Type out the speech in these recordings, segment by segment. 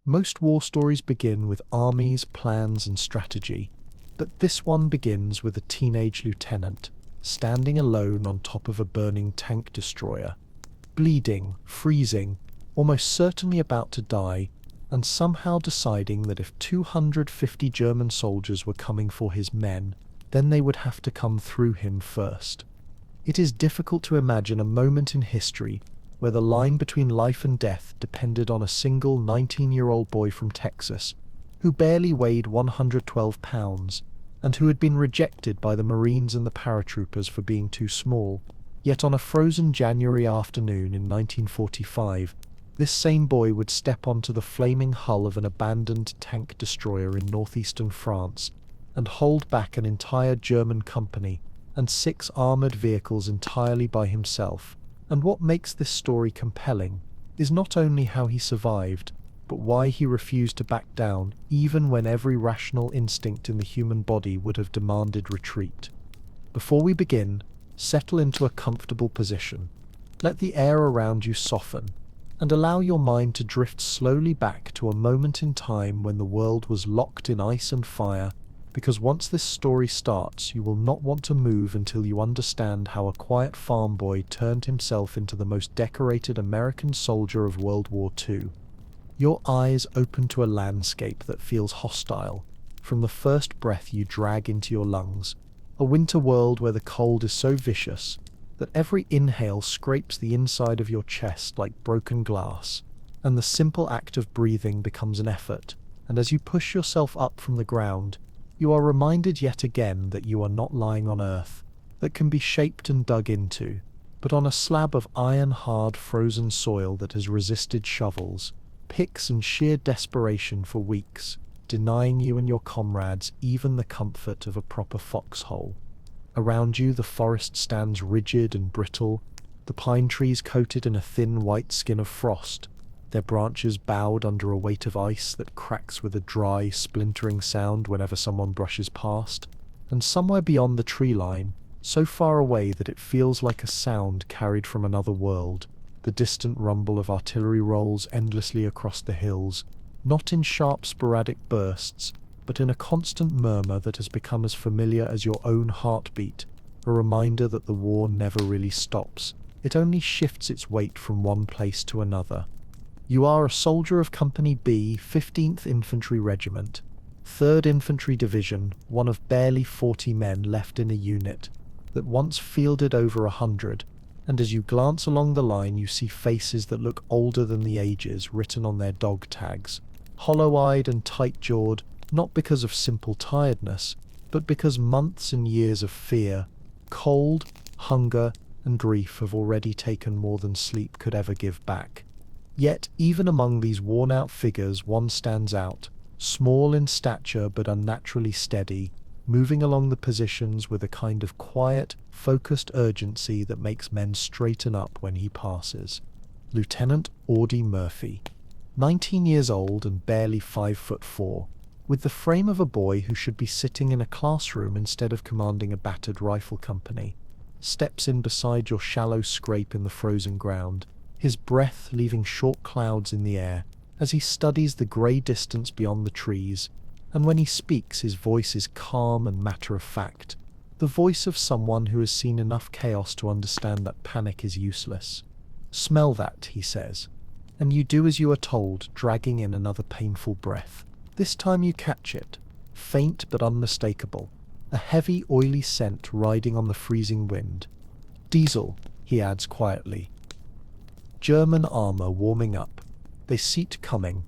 Most war stories begin with armies, plans, and strategy, but this one begins with a teenage lieutenant standing alone on top of a burning tank destroyer, bleeding, freezing, almost certainly about to die, and somehow deciding that if 250 German soldiers were coming for his men, then they would have to come through him first. It is difficult to imagine a moment in history where the line between life and death depended on a single 19-year-old boy from Texas, who barely weighed 112 pounds, and who had been rejected by the Marines and the paratroopers for being too small. Yet on a frozen January afternoon in 1945, this same boy would step onto the flaming hull of an abandoned tank destroyer in northeastern France and hold back an entire German company and 6 armored vehicles entirely by himself. And what makes this story compelling is not only how he survived, but why he refused to back down even when every rational instinct in the human body would have demanded retreat. Before we begin, settle into a comfortable position. Let the air around you soften, and allow your mind to drift slowly back to a moment in time when the world was locked in ice and fire, because once this story starts, you will not want to move until you understand how a quiet farm boy turned himself into the most decorated American soldier of World War II. Your eyes open to a landscape that feels hostile from the first breath you drag into your lungs, a winter world where the cold is so vicious that every inhale scrapes the inside of your chest like broken glass, and the simple act of breathing becomes an effort, and as you push yourself up from the ground, you are reminded yet again that you are not lying on earth that can be shaped and dug into, but on a slab of iron-hard frozen soil that has resisted shovels, picks, and sheer desperation for weeks, denying you and your comrades even the comfort of a proper foxhole. Around you the forest stands rigid and brittle, the pine trees coated in a thin white skin of frost, their branches bowed under a weight of ice that cracks with a dry, splintering sound whenever someone brushes past, and somewhere beyond the tree line, so far away that it feels like a sound carried from another world, the distant rumble of artillery rolls endlessly across the hills, not in sharp sporadic bursts, but in a constant murmur that has become as familiar as your own heartbeat, a reminder that the war never really stops, it only shifts its weight from one place to another. You are a soldier of Company B, 15th Infantry Regiment, 3rd Infantry Division, one of barely 40 men left in a unit that once fielded over 100, and as you glance along the line you see faces that look older than the ages written on their dog tags, hollow-eyed and tight-jawed, not because of simple tiredness, but because months and years of fear, cold, hunger, and grief have already taken more than sleep could ever give back. Yet, even among these worn-out figures, one stands out, small in stature but unnaturally steady, moving along the positions with a kind of quiet, focused urgency that makes men straighten up when he passes. Lieutenant Audie Murphy, 19 years old and barely 5'4", with the frame of a boy who should be sitting in a classroom instead of commanding a battered rifle company, steps in beside your shallow scrape in the frozen ground, his breath leaving short clouds in the air as he studies the grey distance beyond the trees, and when he speaks his voice is calm and matter-of-fact, the voice of someone who has seen enough chaos to understand that panic is useless. "Smell that," he says, and you do as you are told, dragging in another painful breath. This time you catch it, faint but unmistakable, a heavy, oily scent riding on the freezing wind. "Diesel," he adds quietly. German armor warming up. They see it coming.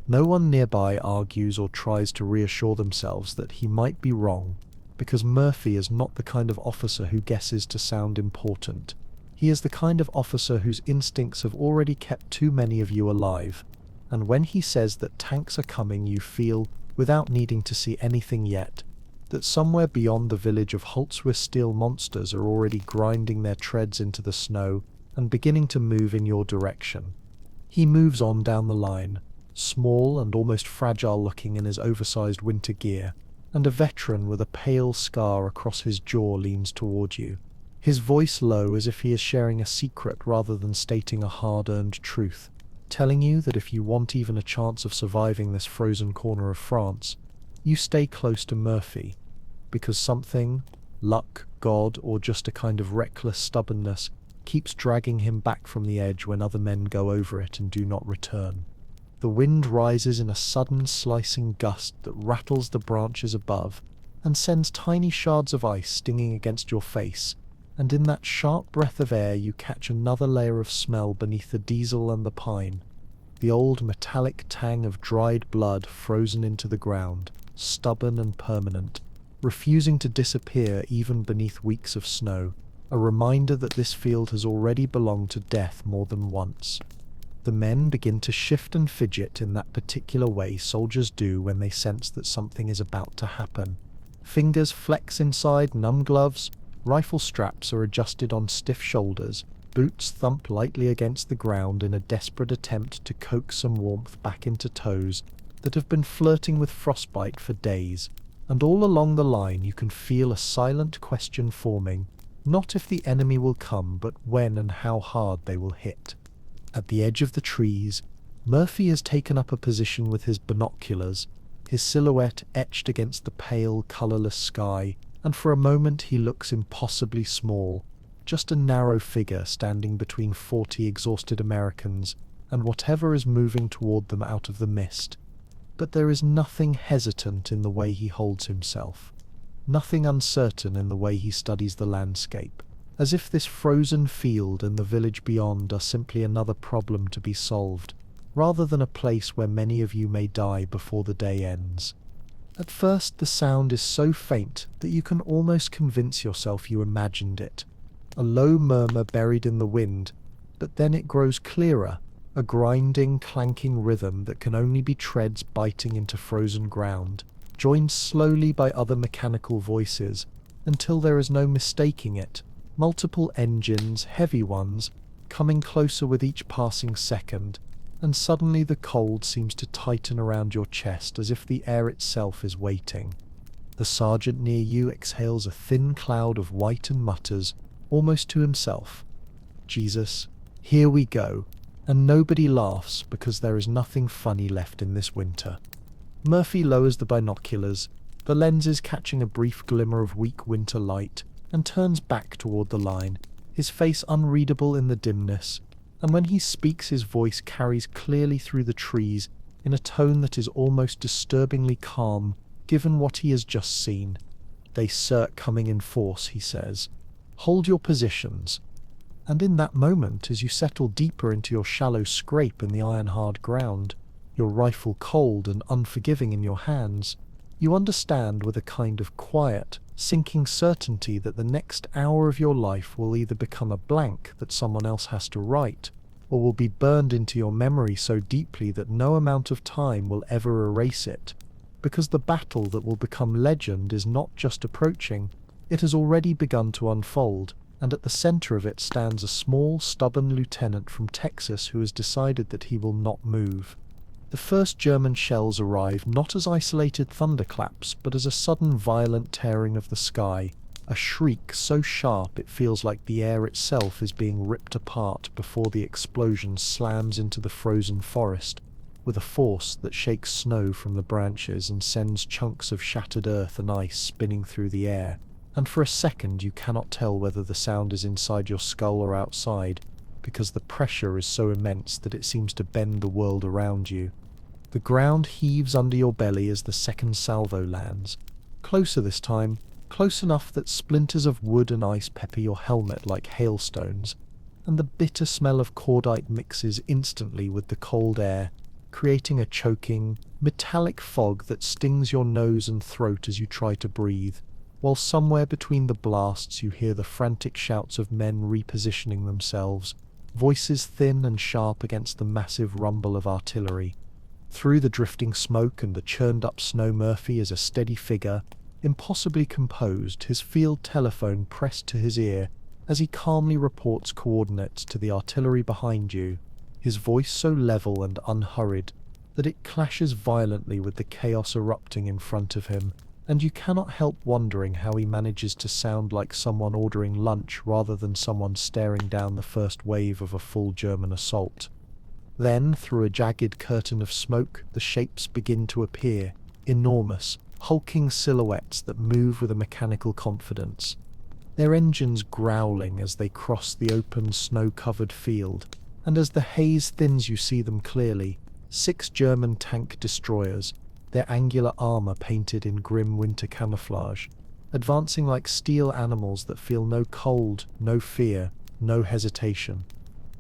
No one nearby argues or tries to reassure themselves that he might be wrong, because Murphy is not the kind of officer who guesses to sound important. He is the kind of officer whose instincts have already kept too many of you alive, and when he says that tanks are coming, you feel, without needing to see anything yet, that somewhere beyond the village of Holzweiss steel monsters are already grinding their treads into the snow and beginning to move in your direction. He moves on down the line, small and almost fragile looking in his oversized winter gear, and a veteran with a pale scar across his jaw leans toward you, his voice low as if he is sharing a secret rather than stating a hard-earned truth. telling you that if you want even a chance of surviving this frozen corner of France, you stay close to Murphy, because something, luck, God, or just a kind of reckless stubbornness, keeps dragging him back from the edge when other men go over it and do not return. The wind rises in a sudden slicing gust that rattles the branches above and sends tiny shards of ice stinging against your face, and in that sharp breath of air you catch another layer of smell beneath the diesel and the pine, the old metallic tang of dried blood frozen into the ground, stubborn and permanent, refusing to disappear even beneath weeks of snow, a reminder that this field has already belonged to death more than once. The men begin to shift and fidget in that particular way soldiers do when they sense that something is about to happen. Fingers flex inside numb gloves, rifle straps are adjusted on stiff shoulders, boots thump lightly against the ground in a desperate attempt to coax some warmth back into toes that have been flirting with frostbite for days, and all along the line you can feel a silent question forming, not if the enemy will come, but when and how hard they will hit. At the edge of the trees, Murphy has taken up a position with his binoculars, his silhouette etched against the pale, colourless sky, and for a moment he looks impossibly small, just a narrow figure standing between 40 exhausted Americans and whatever is moving toward them out of the mist. But there is nothing hesitant in the way he holds himself, nothing uncertain in the way he studies the landscape, as if this frozen field and the village beyond are simply another problem to be solved, rather than a place where many of you may die before the day ends. At first the sound is so faint that you can almost convince yourself you imagined it, a low murmur buried in the wind, but then it grows clearer, a grinding, clanking rhythm that can only be treads biting into frozen ground, joined slowly by other mechanical voices, until there is no mistaking it. Multiple engines, heavy ones, coming closer with each passing second, and suddenly the cold seems to tighten around your chest as if the air itself is waiting. The sergeant near you exhales a thin cloud of white and mutters, almost to himself, "Jesus, here we go," and nobody laughs because there is nothing funny left in this winter. Murphy lowers the binoculars, the lenses catching a brief glimmer of weak winter light, and turns back toward the line, his face unreadable in the dimness, and when he speaks his voice carries clearly through the trees in a tone that is almost disturbingly calm, given what he has just seen. "They cert coming in force," he says. "Hold your positions." And in that moment, as you settle deeper into your shallow scrape in the iron-hard ground, your rifle cold and unforgiving in your hands, you understand with a kind of quiet, sinking certainty that the next hour of your life will either become a blank that someone else has to write, or will be burned into your memory so deeply that no amount of time will ever erase it, because the battle that will become legend is not just approaching, it has already begun to unfold, and at the center of it stands a small, stubborn lieutenant from Texas who has decided that he will not move. The first German shells arrive not as isolated thunderclaps, but as a sudden violent tearing of the sky, a shriek so sharp it feels like the air itself is being ripped apart before the explosion slams into the frozen forest, with a force that shakes snow from the branches and sends chunks of shattered earth and ice spinning through the air, and for a second you cannot tell whether the sound is inside your skull or outside, because the pressure is so immense that it seems to bend the world around you. The ground heaves under your belly as the second salvo lands, closer this time, close enough that splinters of wood and ice pepper your helmet like hailstones, and the bitter smell of cordite mixes instantly with the cold air, creating a choking, metallic fog that stings your nose and throat as you try to breathe, while somewhere between the blasts you hear the frantic shouts of men repositioning themselves, voices thin and sharp against the massive rumble of artillery. Through the drifting smoke and the churned-up snow, Murphy is a steady figure, impossibly composed, his field telephone pressed to his ear as he calmly reports coordinates to the artillery behind you, his voice so level and unhurried that it clashes violently with the chaos erupting in front of him, and you cannot help wondering how he manages to sound like someone ordering lunch rather than someone staring down the first wave of a full German assault. Then, through a jagged curtain of smoke, the shapes begin to appear, enormous, hulking silhouettes that move with a mechanical confidence. Their engines growling as they cross the open, snow-covered field, and as the haze thins you see them clearly, 6 German tank destroyers, their angular armor painted in grim winter camouflage, advancing like steel animals that feel no cold, no fear, no hesitation.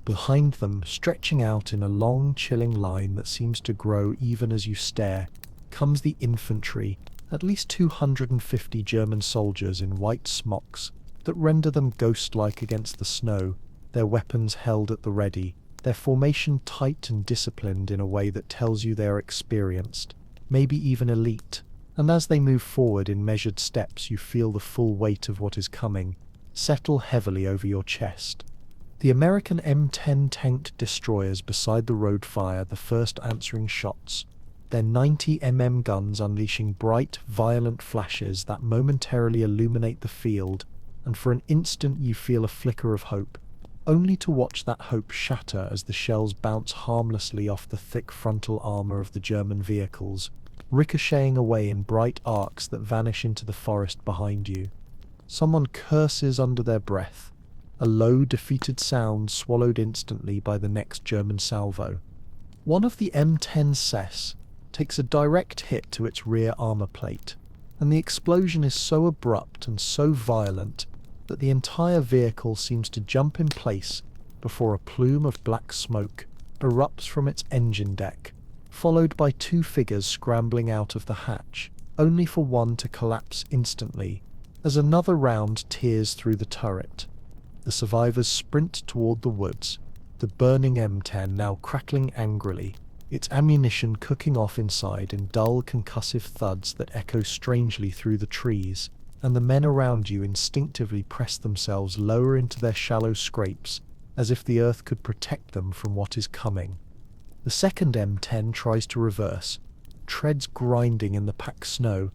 Behind them, stretching out in a long, chilling line that seems to grow even as you stare, comes the infantry, at least 250 German soldiers in white smocks that render them ghost-like against the snow, their weapons held at the ready, their formation tight and disciplined in a way that tells you they are experienced, maybe even elite, and as they move forward in measured steps you feel the full weight of what is coming settle heavily over your chest. The American M10 tanked destroyers beside the road fire the first answering shots, their 90 guns unleashing bright, violent flashes that momentarily illuminate the field, and for an instant you feel a flicker of hope, only to watch that hope shatter as the shells bounce harmlessly off the thick frontal armor of the German vehicles, ricocheting away in bright arcs that vanish into the forest behind you. Someone curses under their breath, a low, defeated sound swallowed instantly by the next German salvo. One of the M10 SES takes a direct hit to its rear armor plate, and the explosion is so abrupt and so violent that the entire vehicle seems to jump in place before a plume of black smoke erupts from its engine deck, followed by 2 figures scrambling out of the hatch, only for one to collapse instantly as another round tears through the turret. The survivors sprint toward the woods, the burning M10 now crackling angrily, its ammunition cooking off inside in dull concussive thuds that echo strangely through the trees, and the men around you instinctively press themselves lower into their shallow scrapes, as if the earth could protect them from what is coming. The second M10 tries to reverse, treads grinding in the packed snow,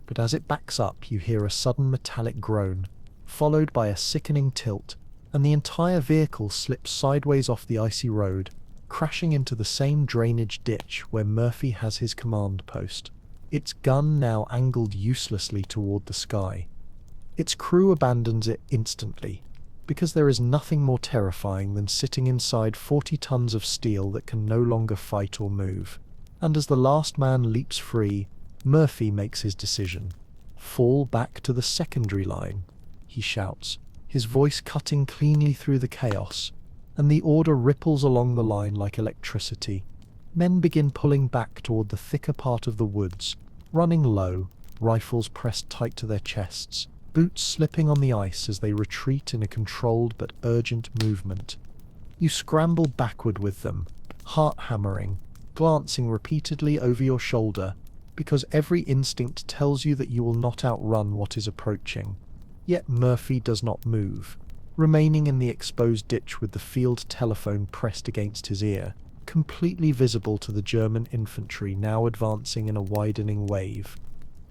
but as it backs up you hear a sudden metallic groan, followed by a sickening tilt, and the entire vehicle slips sideways off the icy road, crashing into the same drainage ditch where Murphy has his command post, its gun now angled uselessly toward the sky. Its crew abandons it instantly, because there is nothing more terrifying than sitting inside 40 tons of steel that can no longer fight or move. And as the last man leaps free, Murphy makes his decision. "Fall back to the secondary line," he shouts, his voice cutting cleanly through the chaos, and the order ripples along the line like electricity. Men begin pulling back toward the thicker part of the woods, running low, rifles pressed tight to their chests, boots slipping on the ice as they retreat in a controlled but urgent movement. You scramble backward with them, heart hammering, glancing repeatedly over your shoulder, because every instinct tells you that you will not outrun what is approaching. Yet Murphy does not move, remaining in the exposed ditch with the field telephone pressed against his ear, completely visible to the German infantry now advancing in a widening wave.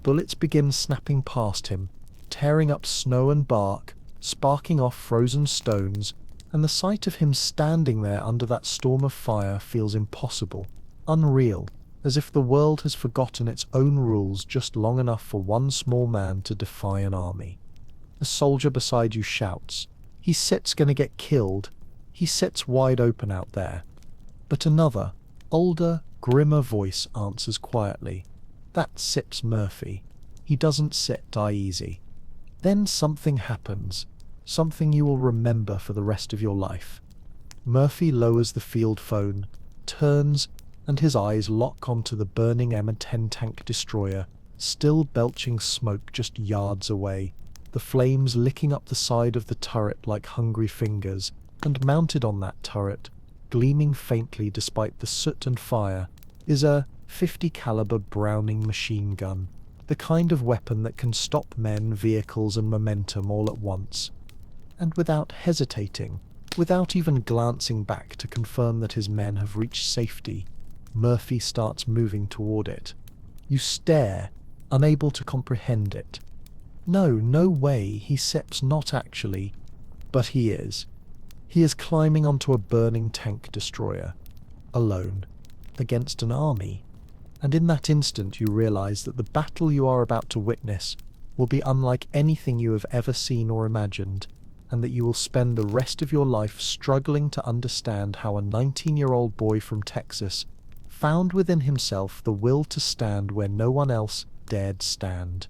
Bullets begin snapping past him, tearing up snow and bark, sparking off frozen stones, and the sight of him standing there under that storm of fire feels impossible, unreal, as if the world has forgotten its own rules just long enough for one small man to defy an army. A soldier beside you shouts, "He Sit's gonna get killed. He Sit's wide open out there." But another, older, grimmer voice answers quietly, "That Sip's Murphy. He doesn't sit die easy." Then something happens, something you will remember for the rest of your life. Murphy lowers the field phone, turns, and his eyes lock onto the burning M10 tank destroyer, still belching smoke just yards away, the flames licking up the side of the turret like hungry fingers, and mounted on that turret, gleaming faintly despite the soot and fire, is a 50 caliber Browning machine gun, the kind of weapon that can stop men, vehicles, and momentum all at once. And without hesitating, without even glancing back to confirm that his men have reached safety, Murphy starts moving toward it. You stare, unable to comprehend it. No way, he Sip's not actually. But he is. He is climbing onto a burning tank destroyer. alone, against an army. And in that instant you realize that the battle you are about to witness will be unlike anything you have ever seen or imagined, and that you will spend the rest of your life struggling to understand how a 19-year-old boy from Texas found within himself the will to stand where no one else dared stand.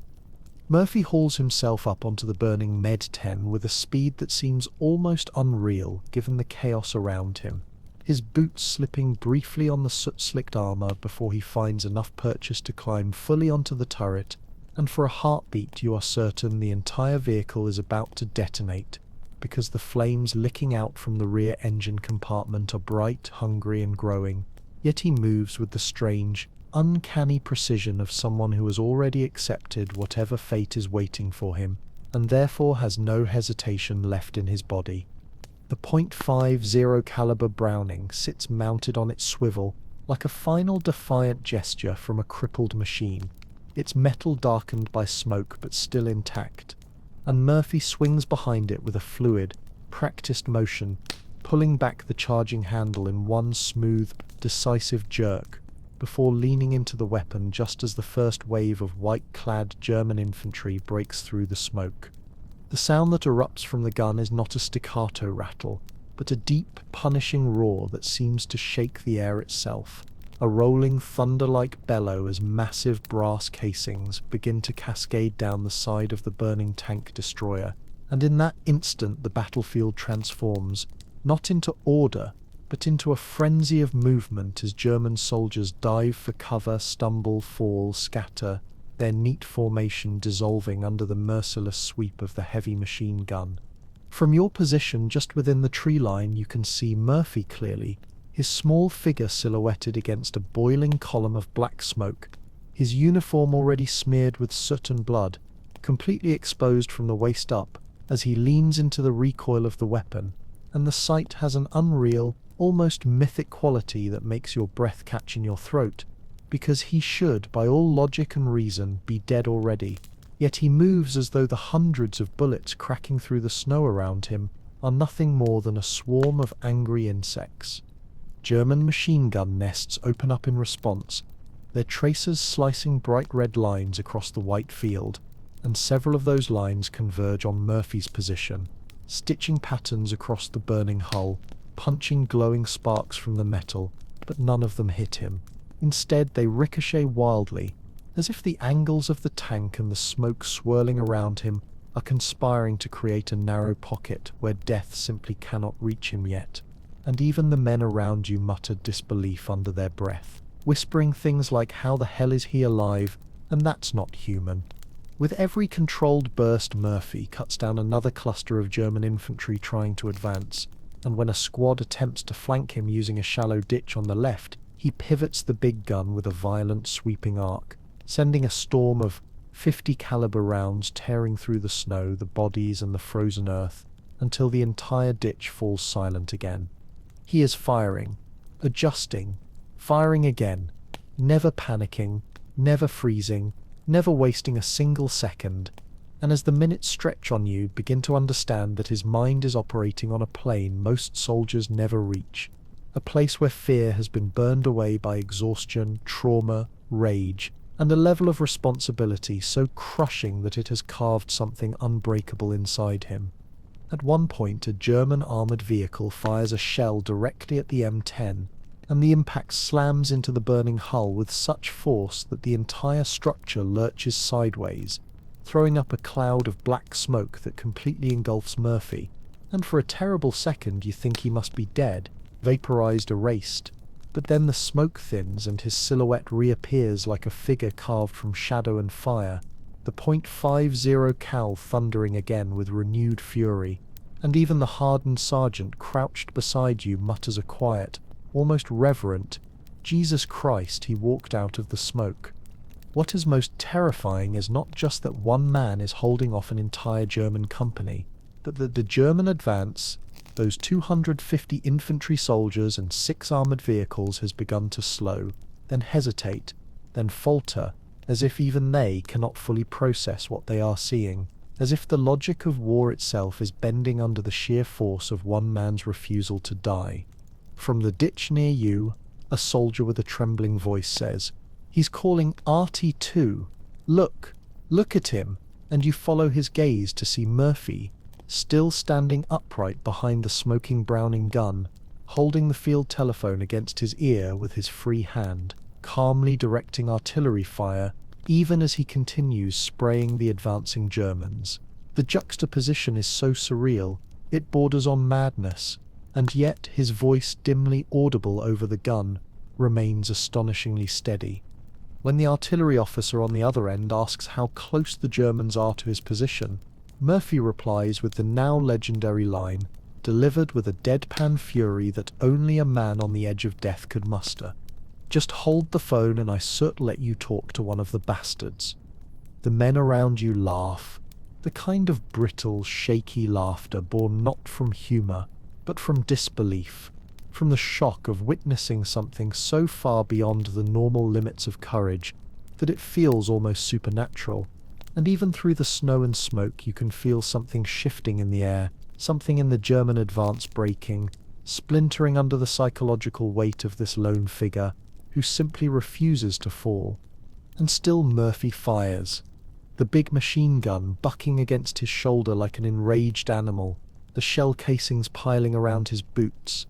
Murphy hauls himself up onto the burning Med-10 with a speed that seems almost unreal given the chaos around him, his boots slipping briefly on the soot-slicked armor before he finds enough purchase to climb fully onto the turret, and for a heartbeat you are certain the entire vehicle is about to detonate, because the flames licking out from the rear engine compartment are bright, hungry, and growing, yet he moves with the strange, uncanny precision of someone who has already accepted whatever fate is waiting for him, and therefore has no hesitation left in his body. The .50 caliber Browning sits mounted on its swivel like a final defiant gesture from a crippled machine, its metal darkened by smoke but still intact, and Murphy swings behind it with a fluid, practiced motion, pulling back the charging handle in one smooth, decisive jerk, before leaning into the weapon just as the first wave of white-clad German infantry breaks through the smoke. The sound that erupts from the gun is not a staccato rattle, but a deep, punishing roar that seems to shake the air itself, a rolling thunder-like bellow as massive brass casings begin to cascade down the side of the burning tank destroyer, and in that instant the battlefield transforms, not into order, but into a frenzy of movement as German soldiers dive for cover, stumble, fall, scatter, their neat formation dissolving under the merciless sweep of the heavy machine gun. From your position just within the tree line you can see Murphy clearly, his small figure silhouetted against a boiling column of black smoke, his uniform already smeared with soot and blood, completely exposed from the waist up as he leans into the recoil of the weapon, and the sight has an unreal, almost mythic quality that makes your breath catch in your throat, because he should, by all logic and reason, be dead already, yet he moves as though the hundreds of bullets cracking through the snow around him are nothing more than a swarm of angry insects. German machine gun nests open up in response, their tracers slicing bright red lines across the white field, and several of those lines converge on Murphy's position, stitching patterns across the burning hull, punching glowing sparks from the metal, but none of them hit him. Instead, they ricochet wildly, as if the angles of the tank and the smoke swirling around him are conspiring to create a narrow pocket where death simply cannot reach him yet. And even the men around you mutter disbelief under their breath, whispering things like, "How the hell is he alive? And that's not human." With every controlled burst, Murphy cuts down another cluster of German infantry trying to advance, and when a squad attempts to flank him using a shallow ditch on the left, he pivots the big gun with a violent sweeping arc, sending a storm of 50 caliber rounds tearing through the snow, the bodies and the frozen earth, until the entire ditch falls silent again. He is firing, adjusting, firing again, never panicking, never freezing, never wasting a single second, and as the minutes stretch on you begin to understand that his mind is operating on a plane most soldiers never reach, a place where fear has been burned away by exhaustion, trauma, rage, and a level of responsibility so crushing that it has carved something unbreakable inside him. At one point, a German armoured vehicle fires a shell directly at the M10, and the impact slams into the burning hull with such force that the entire structure lurches sideways, throwing up a cloud of black smoke that completely engulfs Murphy, and for a terrible second you think he must be dead, vaporized, erased. But then the smoke thins and his silhouette reappears like a figure carved from shadow and fire, the .50 cal thundering again with renewed fury, and even the hardened sergeant crouched beside you mutters a quiet, almost reverent, "Jesus Christ," he walked out of the smoke. What is most terrifying is not just that one man is holding off an entire German company, but that the German advance, those 250 infantry soldiers and 6 armoured vehicles, has begun to slow, then hesitate, then falter, as if even they cannot fully process what they are seeing, as if the logic of war itself is bending under the sheer force of one man's refusal to die. From the ditch near you, A soldier with a trembling voice says. He's calling RT2. Look at him, and you follow his gaze to see Murphy, still standing upright behind the smoking Browning gun, holding the field telephone against his ear with his free hand, calmly directing artillery fire, even as he continues spraying the advancing Germans. The juxtaposition is so surreal, it borders on madness, and yet his voice, dimly audible over the gun, remains astonishingly steady. When the artillery officer on the other end asks how close the Germans are to his position, Murphy replies with the now legendary line, delivered with a deadpan fury that only a man on the edge of death could muster. Just hold the phone and I cert let you talk to one of the bastards. The men around you laugh, the kind of brittle, shaky laughter born not from humour, but from disbelief, from the shock of witnessing something so far beyond the normal limits of courage that it feels almost supernatural. And even through the snow and smoke you can feel something shifting in the air, something in the German advance breaking, splintering under the psychological weight of this lone figure, who simply refuses to fall. And still Murphy fires, the big machine gun bucking against his shoulder like an enraged animal, the shell casings piling around his boots,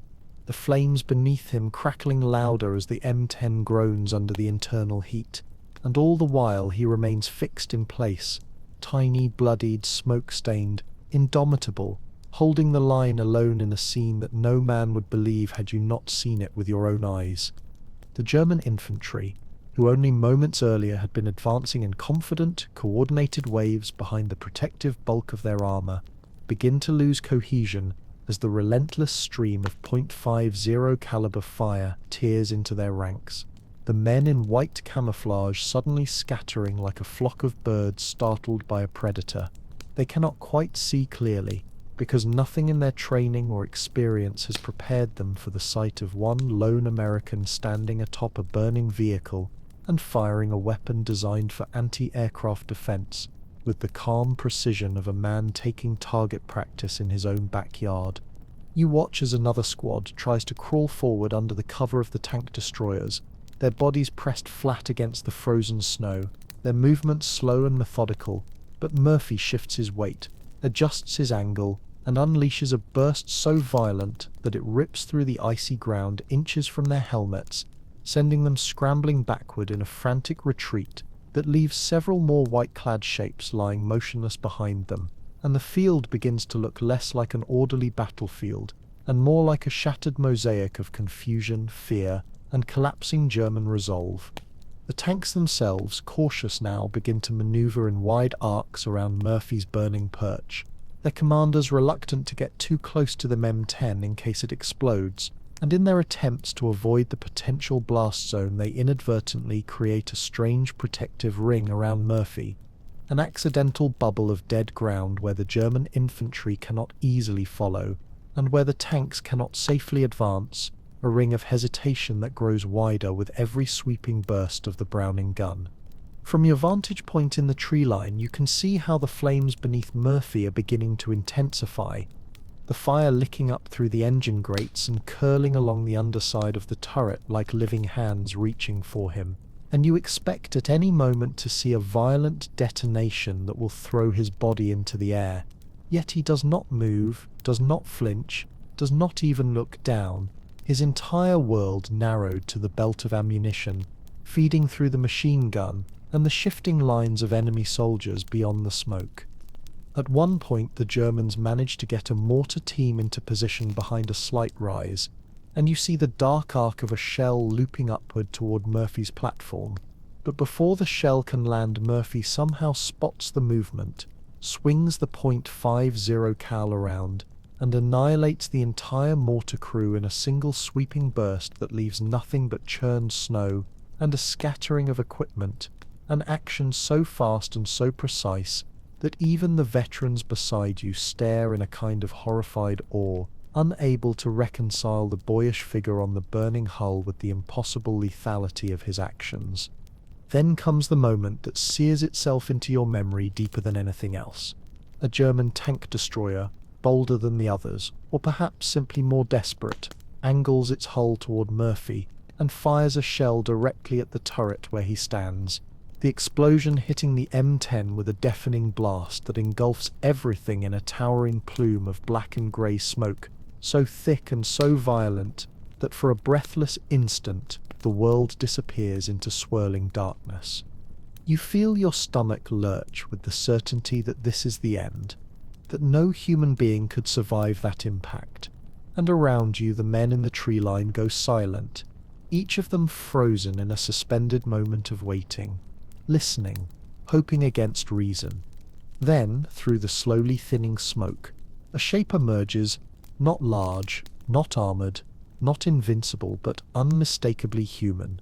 the flames beneath him crackling louder as the M10 groans under the internal heat, and all the while he remains fixed in place, tiny, bloodied, smoke-stained, indomitable, holding the line alone in a scene that no man would believe had you not seen it with your own eyes. The German infantry, who only moments earlier had been advancing in confident, coordinated waves behind the protective bulk of their armour, begin to lose cohesion as the relentless stream of .50 caliber fire tears into their ranks, the men in white camouflage suddenly scattering like a flock of birds startled by a predator. They cannot quite see clearly, because nothing in their training or experience has prepared them for the sight of one lone American standing atop a burning vehicle and firing a weapon designed for anti-aircraft defense with the calm precision of a man taking target practice in his own backyard. You watch as another squad tries to crawl forward under the cover of the tank destroyers, their bodies pressed flat against the frozen snow, their movements slow and methodical, but Murphy shifts his weight, adjusts his angle, and unleashes a burst so violent that it rips through the icy ground inches from their helmets, sending them scrambling backward in a frantic retreat that leaves several more white-clad shapes lying motionless behind them, and the field begins to look less like an orderly battlefield and more like a shattered mosaic of confusion, fear, and collapsing German resolve. The tanks themselves, cautious now, begin to maneuver in wide arcs around Murphy's burning perch, their commanders reluctant to get too close to the M10 in case it explodes, and in their attempts to avoid the potential blast zone they inadvertently create a strange protective ring around Murphy, an accidental bubble of dead ground where the German infantry cannot easily follow, and where the tanks cannot safely advance, a ring of hesitation that grows wider with every sweeping burst of the Browning gun. From your vantage point in the tree line, you can see how the flames beneath Murphy are beginning to intensify, the fire licking up through the engine grates and curling along the underside of the turret like living hands reaching for him, and you expect at any moment to see a violent detonation that will throw his body into the air. Yet he does not move, does not flinch, does not even look down, his entire world narrowed to the belt of ammunition, feeding through the machine gun and the shifting lines of enemy soldiers beyond the smoke. At one point the Germans manage to get a mortar team into position behind a slight rise, and you see the dark arc of a shell looping upward toward Murphy's platform. But before the shell can land, Murphy somehow spots the movement, swings the .50 cal around, and annihilates the entire mortar crew in a single sweeping burst that leaves nothing but churned snow and a scattering of equipment, an action so fast and so precise that even the veterans beside you stare in a kind of horrified awe, unable to reconcile the boyish figure on the burning hull with the impossible lethality of his actions. Then comes the moment that sears itself into your memory deeper than anything else. A German tank destroyer, bolder than the others, or perhaps simply more desperate, angles its hull toward Murphy, and fires a shell directly at the turret where he stands, the explosion hitting the M10 with a deafening blast that engulfs everything in a towering plume of black and grey smoke, so thick and so violent that for a breathless instant the world disappears into swirling darkness. You feel your stomach lurch with the certainty that this is the end, that no human being could survive that impact, and around you the men in the tree line go silent, each of them frozen in a suspended moment of waiting, listening, hoping against reason. Then, through the slowly thinning smoke, a shape emerges, not large, not armored, not invincible, but unmistakably human.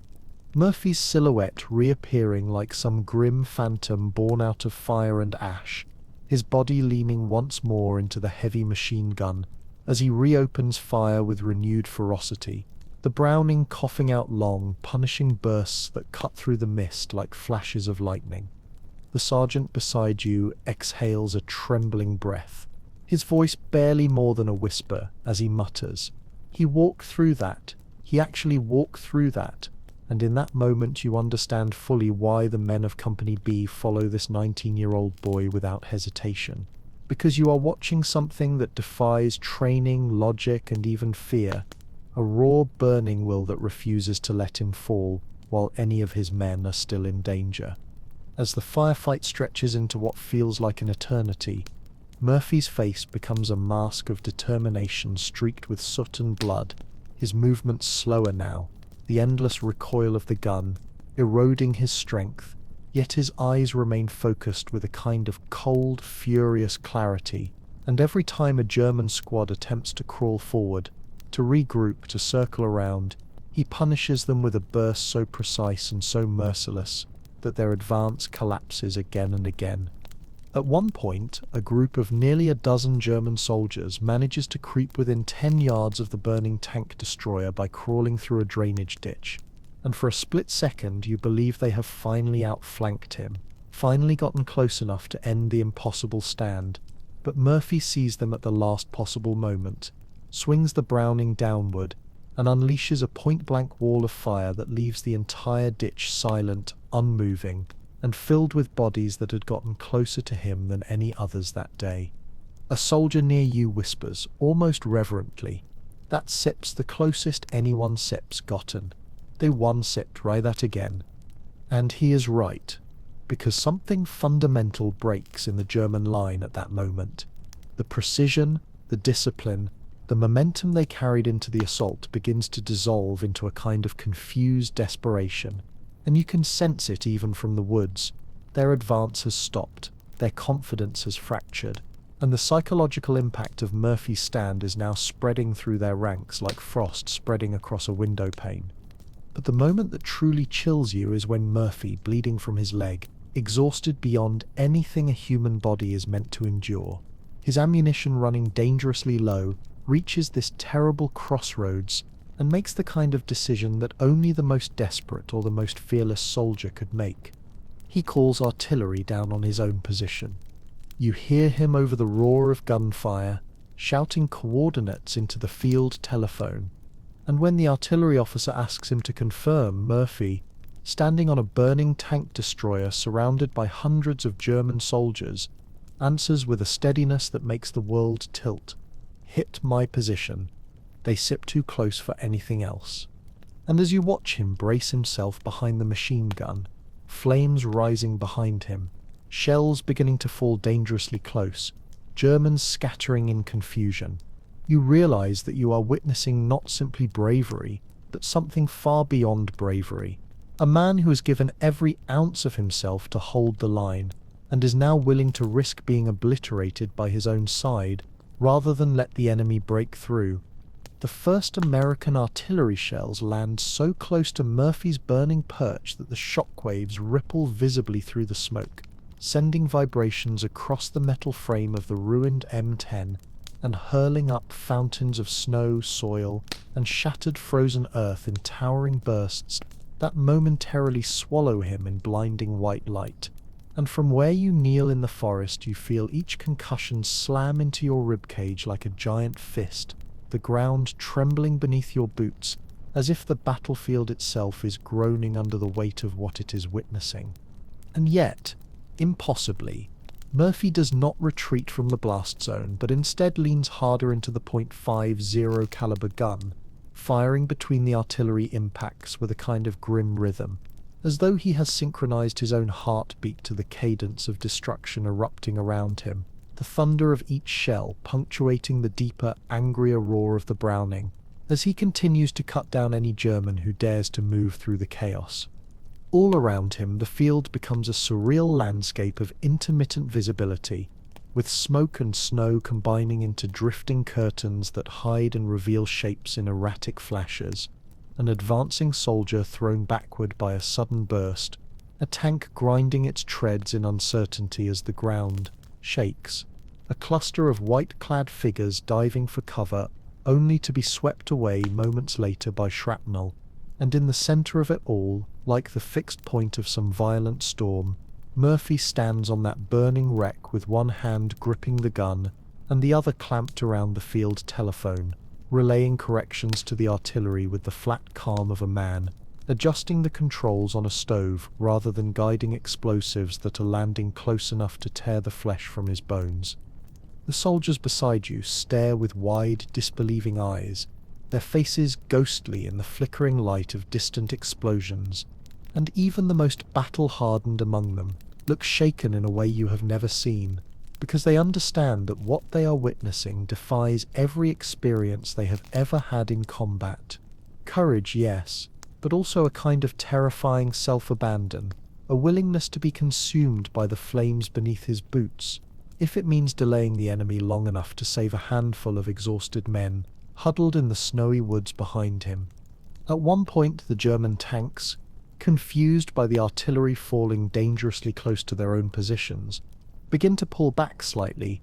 Murphy's silhouette reappearing like some grim phantom born out of fire and ash, his body leaning once more into the heavy machine gun as he reopens fire with renewed ferocity, the Browning coughing out long, punishing bursts that cut through the mist like flashes of lightning. The sergeant beside you exhales a trembling breath, his voice barely more than a whisper as he mutters, "He walked through that. He actually walked through that." And in that moment you understand fully why the men of Company B follow this 19-year-old boy without hesitation. Because you are watching something that defies training, logic, and even fear. A raw, burning will that refuses to let him fall while any of his men are still in danger. As the firefight stretches into what feels like an eternity, Murphy's face becomes a mask of determination streaked with soot and blood, his movements slower now, the endless recoil of the gun eroding his strength, yet his eyes remain focused with a kind of cold, furious clarity, and every time a German squad attempts to crawl forward, to regroup, to circle around, he punishes them with a burst so precise and so merciless that their advance collapses again and again. At one point, a group of nearly a dozen German soldiers manages to creep within 10 yards of the burning tank destroyer by crawling through a drainage ditch, and for a split second you believe they have finally outflanked him, finally gotten close enough to end the impossible stand. But Murphy sees them at the last possible moment, swings the Browning downward, and unleashes a point-blank wall of fire that leaves the entire ditch silent, unmoving, and filled with bodies that had gotten closer to him than any others that day. A soldier near you whispers, almost reverently, "That sip's the closest anyone sip's gotten. They one sipped right that again." And he is right, because something fundamental breaks in the German line at that moment. The precision, the discipline, the momentum they carried into the assault begins to dissolve into a kind of confused desperation, and you can sense it even from the woods. Their advance has stopped, their confidence has fractured, and the psychological impact of Murphy's stand is now spreading through their ranks like frost spreading across a window pane. But the moment that truly chills you is when Murphy, bleeding from his leg, exhausted beyond anything a human body is meant to endure, his ammunition running dangerously low, reaches this terrible crossroads and makes the kind of decision that only the most desperate or the most fearless soldier could make. He calls artillery down on his own position. You hear him over the roar of gunfire, shouting coordinates into the field telephone, and when the artillery officer asks him to confirm, Murphy, standing on a burning tank destroyer surrounded by hundreds of German soldiers, answers with a steadiness that makes the world tilt. "Hit my position. They sip too close for anything else." And as you watch him brace himself behind the machine gun, flames rising behind him, shells beginning to fall dangerously close, Germans scattering in confusion, you realize that you are witnessing not simply bravery, but something far beyond bravery. A man who has given every ounce of himself to hold the line, and is now willing to risk being obliterated by his own side, rather than let the enemy break through. The first American artillery shells land so close to Murphy's burning perch that the shockwaves ripple visibly through the smoke, sending vibrations across the metal frame of the ruined M10 and hurling up fountains of snow, soil, and shattered frozen earth in towering bursts that momentarily swallow him in blinding white light. And from where you kneel in the forest you feel each concussion slam into your ribcage like a giant fist, the ground trembling beneath your boots, as if the battlefield itself is groaning under the weight of what it is witnessing. And yet, impossibly, Murphy does not retreat from the blast zone, but instead leans harder into the .50 caliber gun, firing between the artillery impacts with a kind of grim rhythm, as though he has synchronized his own heartbeat to the cadence of destruction erupting around him, the thunder of each shell punctuating the deeper, angrier roar of the Browning, as he continues to cut down any German who dares to move through the chaos. All around him, the field becomes a surreal landscape of intermittent visibility, with smoke and snow combining into drifting curtains that hide and reveal shapes in erratic flashes. An advancing soldier thrown backward by a sudden burst, a tank grinding its treads in uncertainty as the ground shakes, a cluster of white-clad figures diving for cover, only to be swept away moments later by shrapnel. And in the center of it all, like the fixed point of some violent storm, Murphy stands on that burning wreck with one hand gripping the gun and the other clamped around the field telephone, relaying corrections to the artillery with the flat calm of a man, adjusting the controls on a stove rather than guiding explosives that are landing close enough to tear the flesh from his bones. The soldiers beside you stare with wide, disbelieving eyes, their faces ghostly in the flickering light of distant explosions, and even the most battle-hardened among them look shaken in a way you have never seen, because they understand that what they are witnessing defies every experience they have ever had in combat. Courage, yes, but also a kind of terrifying self-abandon, a willingness to be consumed by the flames beneath his boots, if it means delaying the enemy long enough to save a handful of exhausted men huddled in the snowy woods behind him. At one point, the German tanks, confused by the artillery falling dangerously close to their own positions, begin to pull back slightly,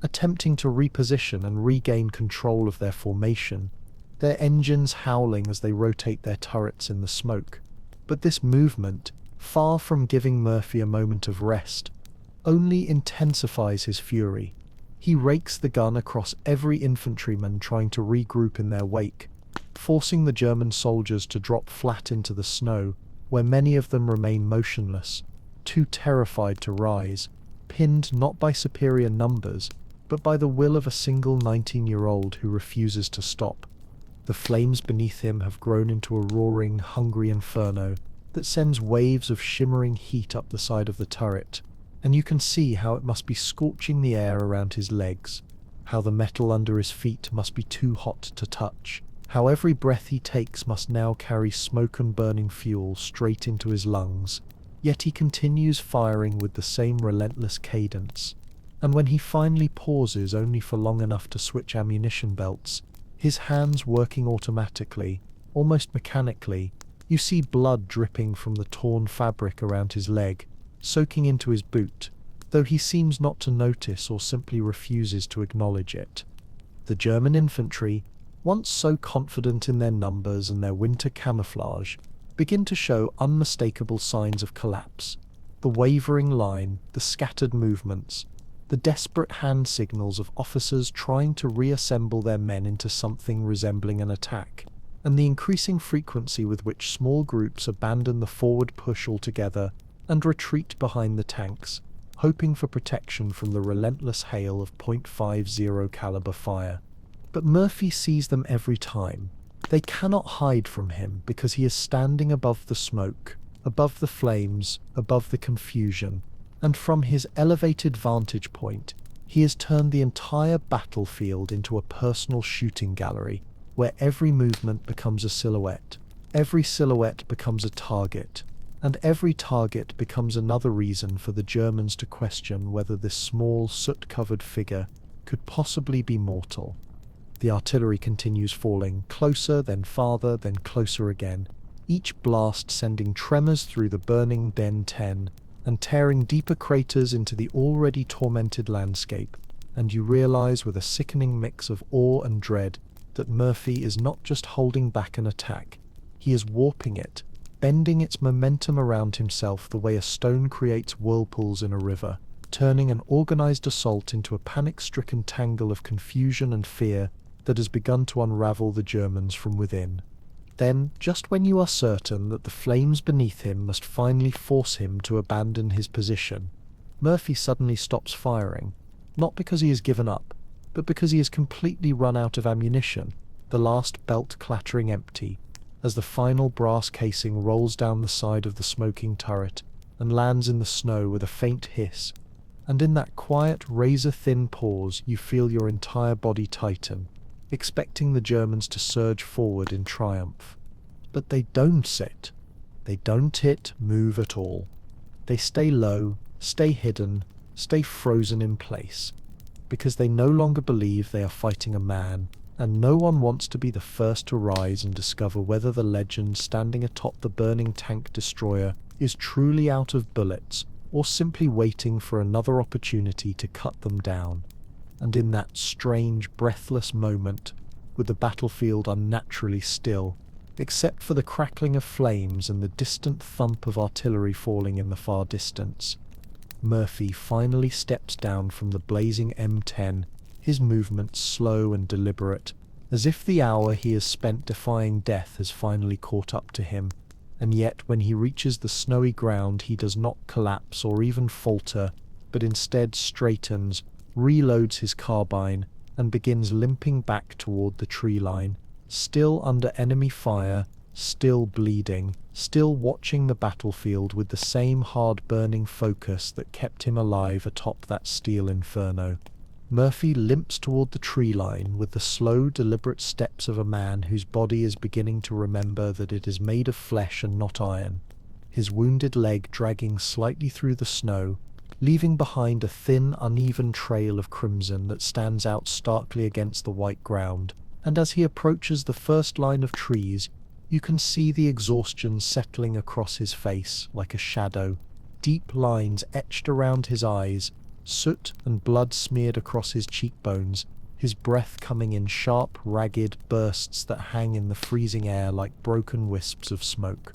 attempting to reposition and regain control of their formation, their engines howling as they rotate their turrets in the smoke. But this movement, far from giving Murphy a moment of rest, only intensifies his fury. He rakes the gun across every infantryman trying to regroup in their wake, forcing the German soldiers to drop flat into the snow, where many of them remain motionless, too terrified to rise, pinned not by superior numbers, but by the will of a single 19-year-old who refuses to stop. The flames beneath him have grown into a roaring, hungry inferno that sends waves of shimmering heat up the side of the turret, and you can see how it must be scorching the air around his legs, how the metal under his feet must be too hot to touch, how every breath he takes must now carry smoke and burning fuel straight into his lungs. Yet he continues firing with the same relentless cadence, and when he finally pauses only for long enough to switch ammunition belts, his hands working automatically, almost mechanically, you see blood dripping from the torn fabric around his leg, soaking into his boot, though he seems not to notice or simply refuses to acknowledge it. The German infantry, once so confident in their numbers and their winter camouflage, begin to show unmistakable signs of collapse. The wavering line, the scattered movements, the desperate hand signals of officers trying to reassemble their men into something resembling an attack, and the increasing frequency with which small groups abandon the forward push altogether and retreat behind the tanks, hoping for protection from the relentless hail of .50 caliber fire. But Murphy sees them every time. They cannot hide from him because he is standing above the smoke, above the flames, above the confusion, and from his elevated vantage point, he has turned the entire battlefield into a personal shooting gallery, where every movement becomes a silhouette, every silhouette becomes a target, and every target becomes another reason for the Germans to question whether this small, soot-covered figure could possibly be mortal. The artillery continues falling, closer, then farther, then closer again, each blast sending tremors through the burning Den 10 and tearing deeper craters into the already tormented landscape, and you realize with a sickening mix of awe and dread that Murphy is not just holding back an attack, he is warping it, bending its momentum around himself the way a stone creates whirlpools in a river, turning an organized assault into a panic-stricken tangle of confusion and fear that has begun to unravel the Germans from within. Then, just when you are certain that the flames beneath him must finally force him to abandon his position, Murphy suddenly stops firing, not because he has given up, but because he has completely run out of ammunition, the last belt clattering empty, as the final brass casing rolls down the side of the smoking turret and lands in the snow with a faint hiss, and in that quiet, razor-thin pause you feel your entire body tighten, expecting the Germans to surge forward in triumph. But they don't sit. They don't move at all. They stay low, stay hidden, stay frozen in place, because they no longer believe they are fighting a man, and no one wants to be the first to rise and discover whether the legend standing atop the burning tank destroyer is truly out of bullets or simply waiting for another opportunity to cut them down. And in that strange, breathless moment, with the battlefield unnaturally still, except for the crackling of flames and the distant thump of artillery falling in the far distance, Murphy finally steps down from the blazing M10, his movements slow and deliberate, as if the hour he has spent defying death has finally caught up to him. And yet when he reaches the snowy ground he does not collapse or even falter, but instead straightens, reloads his carbine, and begins limping back toward the tree line, still under enemy fire, still bleeding, still watching the battlefield with the same hard-burning focus that kept him alive atop that steel inferno. Murphy limps toward the tree line with the slow, deliberate steps of a man whose body is beginning to remember that it is made of flesh and not iron, his wounded leg dragging slightly through the snow, leaving behind a thin, uneven trail of crimson that stands out starkly against the white ground. And as he approaches the first line of trees, you can see the exhaustion settling across his face like a shadow, deep lines etched around his eyes, soot and blood smeared across his cheekbones, his breath coming in sharp, ragged bursts that hang in the freezing air like broken wisps of smoke.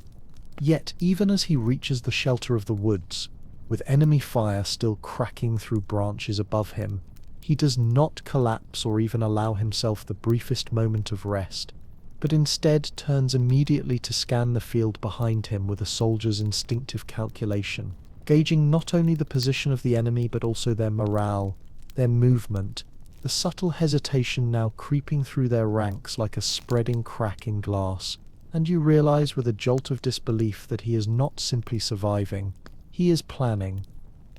Yet, even as he reaches the shelter of the woods, with enemy fire still cracking through branches above him, he does not collapse or even allow himself the briefest moment of rest, but instead turns immediately to scan the field behind him with a soldier's instinctive calculation, gauging not only the position of the enemy but also their morale, their movement, the subtle hesitation now creeping through their ranks like a spreading crack in glass, and you realize with a jolt of disbelief that he is not simply surviving, he is planning.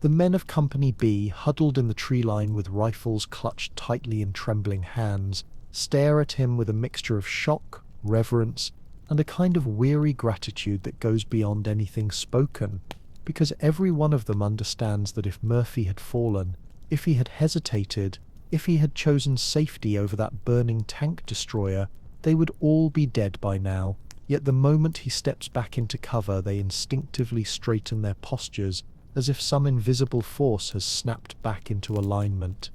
The men of Company B, huddled in the tree line with rifles clutched tightly in trembling hands, stare at him with a mixture of shock, reverence, and a kind of weary gratitude that goes beyond anything spoken, because every one of them understands that if Murphy had fallen, if he had hesitated, if he had chosen safety over that burning tank destroyer, they would all be dead by now. Yet the moment he steps back into cover, they instinctively straighten their postures, as if some invisible force has snapped back into alignment.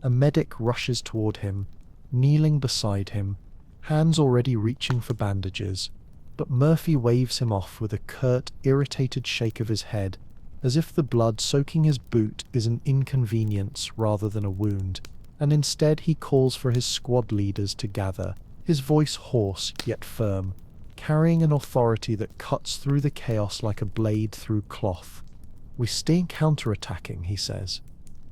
A medic rushes toward him, kneeling beside him, hands already reaching for bandages, but Murphy waves him off with a curt, irritated shake of his head, as if the blood soaking his boot is an inconvenience rather than a wound, and instead he calls for his squad leaders to gather, his voice hoarse yet firm, carrying an authority that cuts through the chaos like a blade through cloth. "We stay counter-attacking," he says.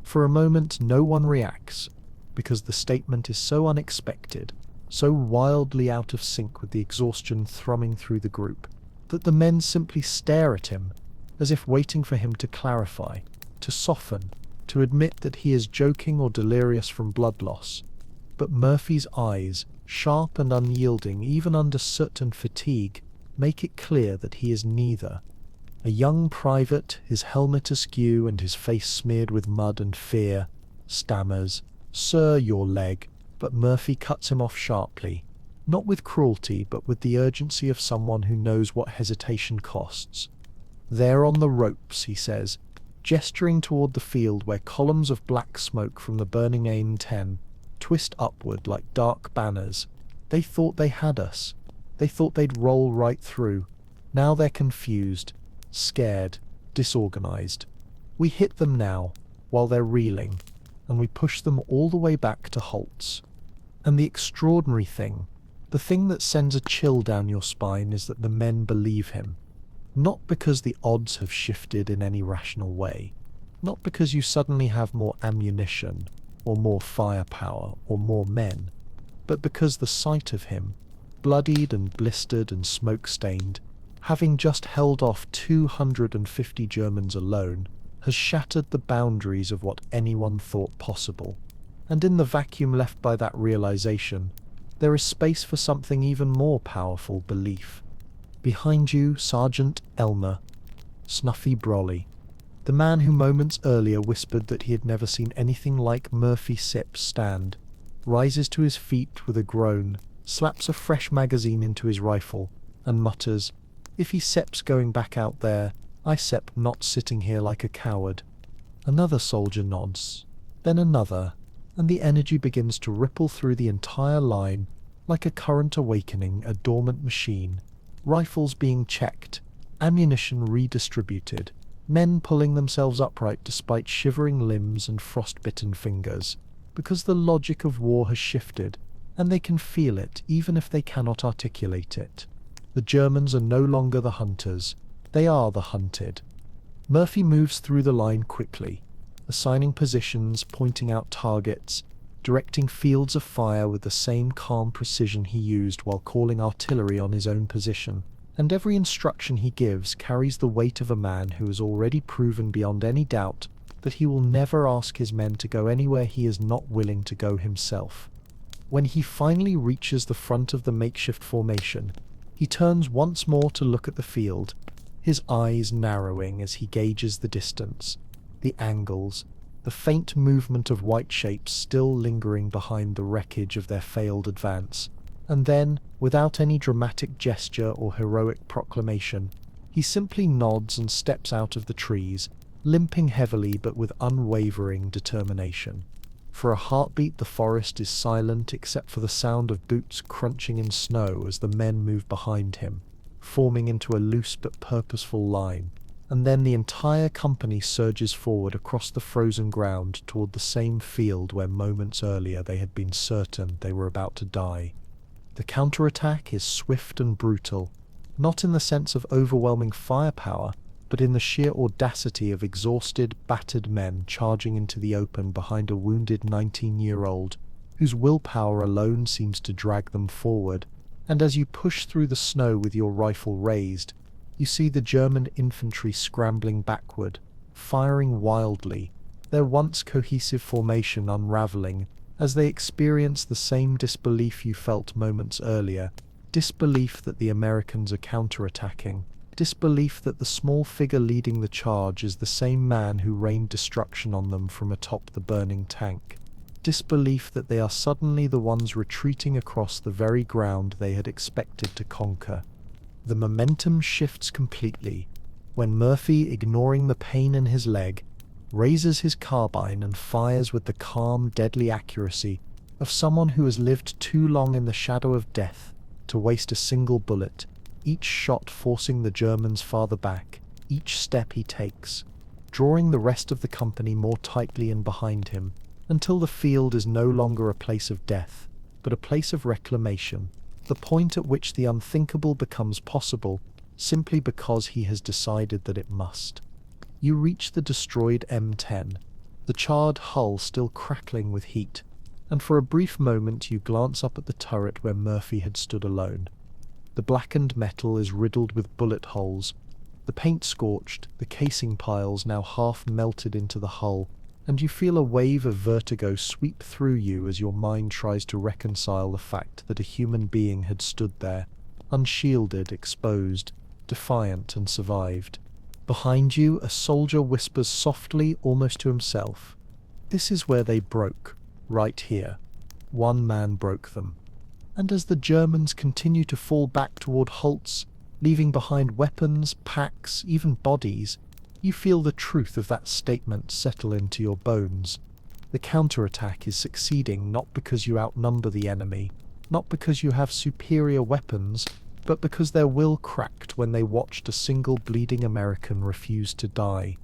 For a moment no one reacts, because the statement is so unexpected, so wildly out of sync with the exhaustion thrumming through the group, that the men simply stare at him, as if waiting for him to clarify, to soften, to admit that he is joking or delirious from blood loss. But Murphy's eyes, sharp and unyielding even under soot and fatigue, make it clear that he is neither. A young private, his helmet askew and his face smeared with mud and fear, stammers, "Sir, your leg," but Murphy cuts him off sharply, not with cruelty but with the urgency of someone who knows what hesitation costs. "There on the ropes," he says, gesturing toward the field where columns of black smoke from the burning AIM-10 twist upward like dark banners. They thought they had us. They thought they'd roll right through. Now they're confused, scared, disorganized. We hit them now, while they're reeling, and we push them all the way back to Holtz. And the extraordinary thing, The thing that sends a chill down your spine is that the men believe him. Not because the odds have shifted in any rational way. Not because you suddenly have more ammunition, or more firepower, or more men. But because the sight of him, bloodied and blistered and smoke-stained, having just held off 250 Germans alone, has shattered the boundaries of what anyone thought possible. And in the vacuum left by that realization, there is space for something even more powerful: belief. Behind you, Sergeant Elmer, Snuffy Brolly, the man who moments earlier whispered that he had never seen anything like Murphy Sips stand, rises to his feet with a groan, slaps a fresh magazine into his rifle, and mutters, "If he Seps going back out there, I Sep not sitting here like a coward." Another soldier nods, then another, and the energy begins to ripple through the entire line like a current awakening a dormant machine. Rifles being checked, ammunition redistributed, men pulling themselves upright despite shivering limbs and frostbitten fingers, because the logic of war has shifted, and they can feel it even if they cannot articulate it. The Germans are no longer the hunters, they are the hunted. Murphy moves through the line quickly, assigning positions, pointing out targets, directing fields of fire with the same calm precision he used while calling artillery on his own position, and every instruction he gives carries the weight of a man who has already proven beyond any doubt that he will never ask his men to go anywhere he is not willing to go himself. When he finally reaches the front of the makeshift formation, he turns once more to look at the field, his eyes narrowing as he gauges the distance, the angles, the faint movement of white shapes still lingering behind the wreckage of their failed advance, and then, without any dramatic gesture or heroic proclamation, he simply nods and steps out of the trees, limping heavily but with unwavering determination. For a heartbeat the forest is silent except for the sound of boots crunching in snow as the men move behind him, forming into a loose but purposeful line, and then the entire company surges forward across the frozen ground toward the same field where moments earlier they had been certain they were about to die. The counterattack is swift and brutal, not in the sense of overwhelming firepower, but in the sheer audacity of exhausted, battered men charging into the open behind a wounded 19-year-old, whose willpower alone seems to drag them forward. And as you push through the snow with your rifle raised, you see the German infantry scrambling backward, firing wildly, their once cohesive formation unraveling, as they experience the same disbelief you felt moments earlier, disbelief that the Americans are counterattacking, disbelief that the small figure leading the charge is the same man who rained destruction on them from atop the burning tank, disbelief that they are suddenly the ones retreating across the very ground they had expected to conquer. The momentum shifts completely when Murphy, ignoring the pain in his leg, raises his carbine and fires with the calm, deadly accuracy of someone who has lived too long in the shadow of death to waste a single bullet, each shot forcing the Germans farther back, each step he takes, drawing the rest of the company more tightly in behind him, until the field is no longer a place of death, but a place of reclamation, the point at which the unthinkable becomes possible simply because he has decided that it must. You reach the destroyed M10, the charred hull still crackling with heat, and for a brief moment you glance up at the turret where Murphy had stood alone. The blackened metal is riddled with bullet holes, the paint scorched, the casing piles now half melted into the hull, and you feel a wave of vertigo sweep through you as your mind tries to reconcile the fact that a human being had stood there, unshielded, exposed, defiant, and survived. Behind you, a soldier whispers softly, almost to himself, "This is where they broke, right here. One man broke them." And as the Germans continue to fall back toward Holtz, leaving behind weapons, packs, even bodies, you feel the truth of that statement settle into your bones. The counterattack is succeeding not because you outnumber the enemy, not because you have superior weapons, but because their will cracked when they watched a single bleeding American refuse to die.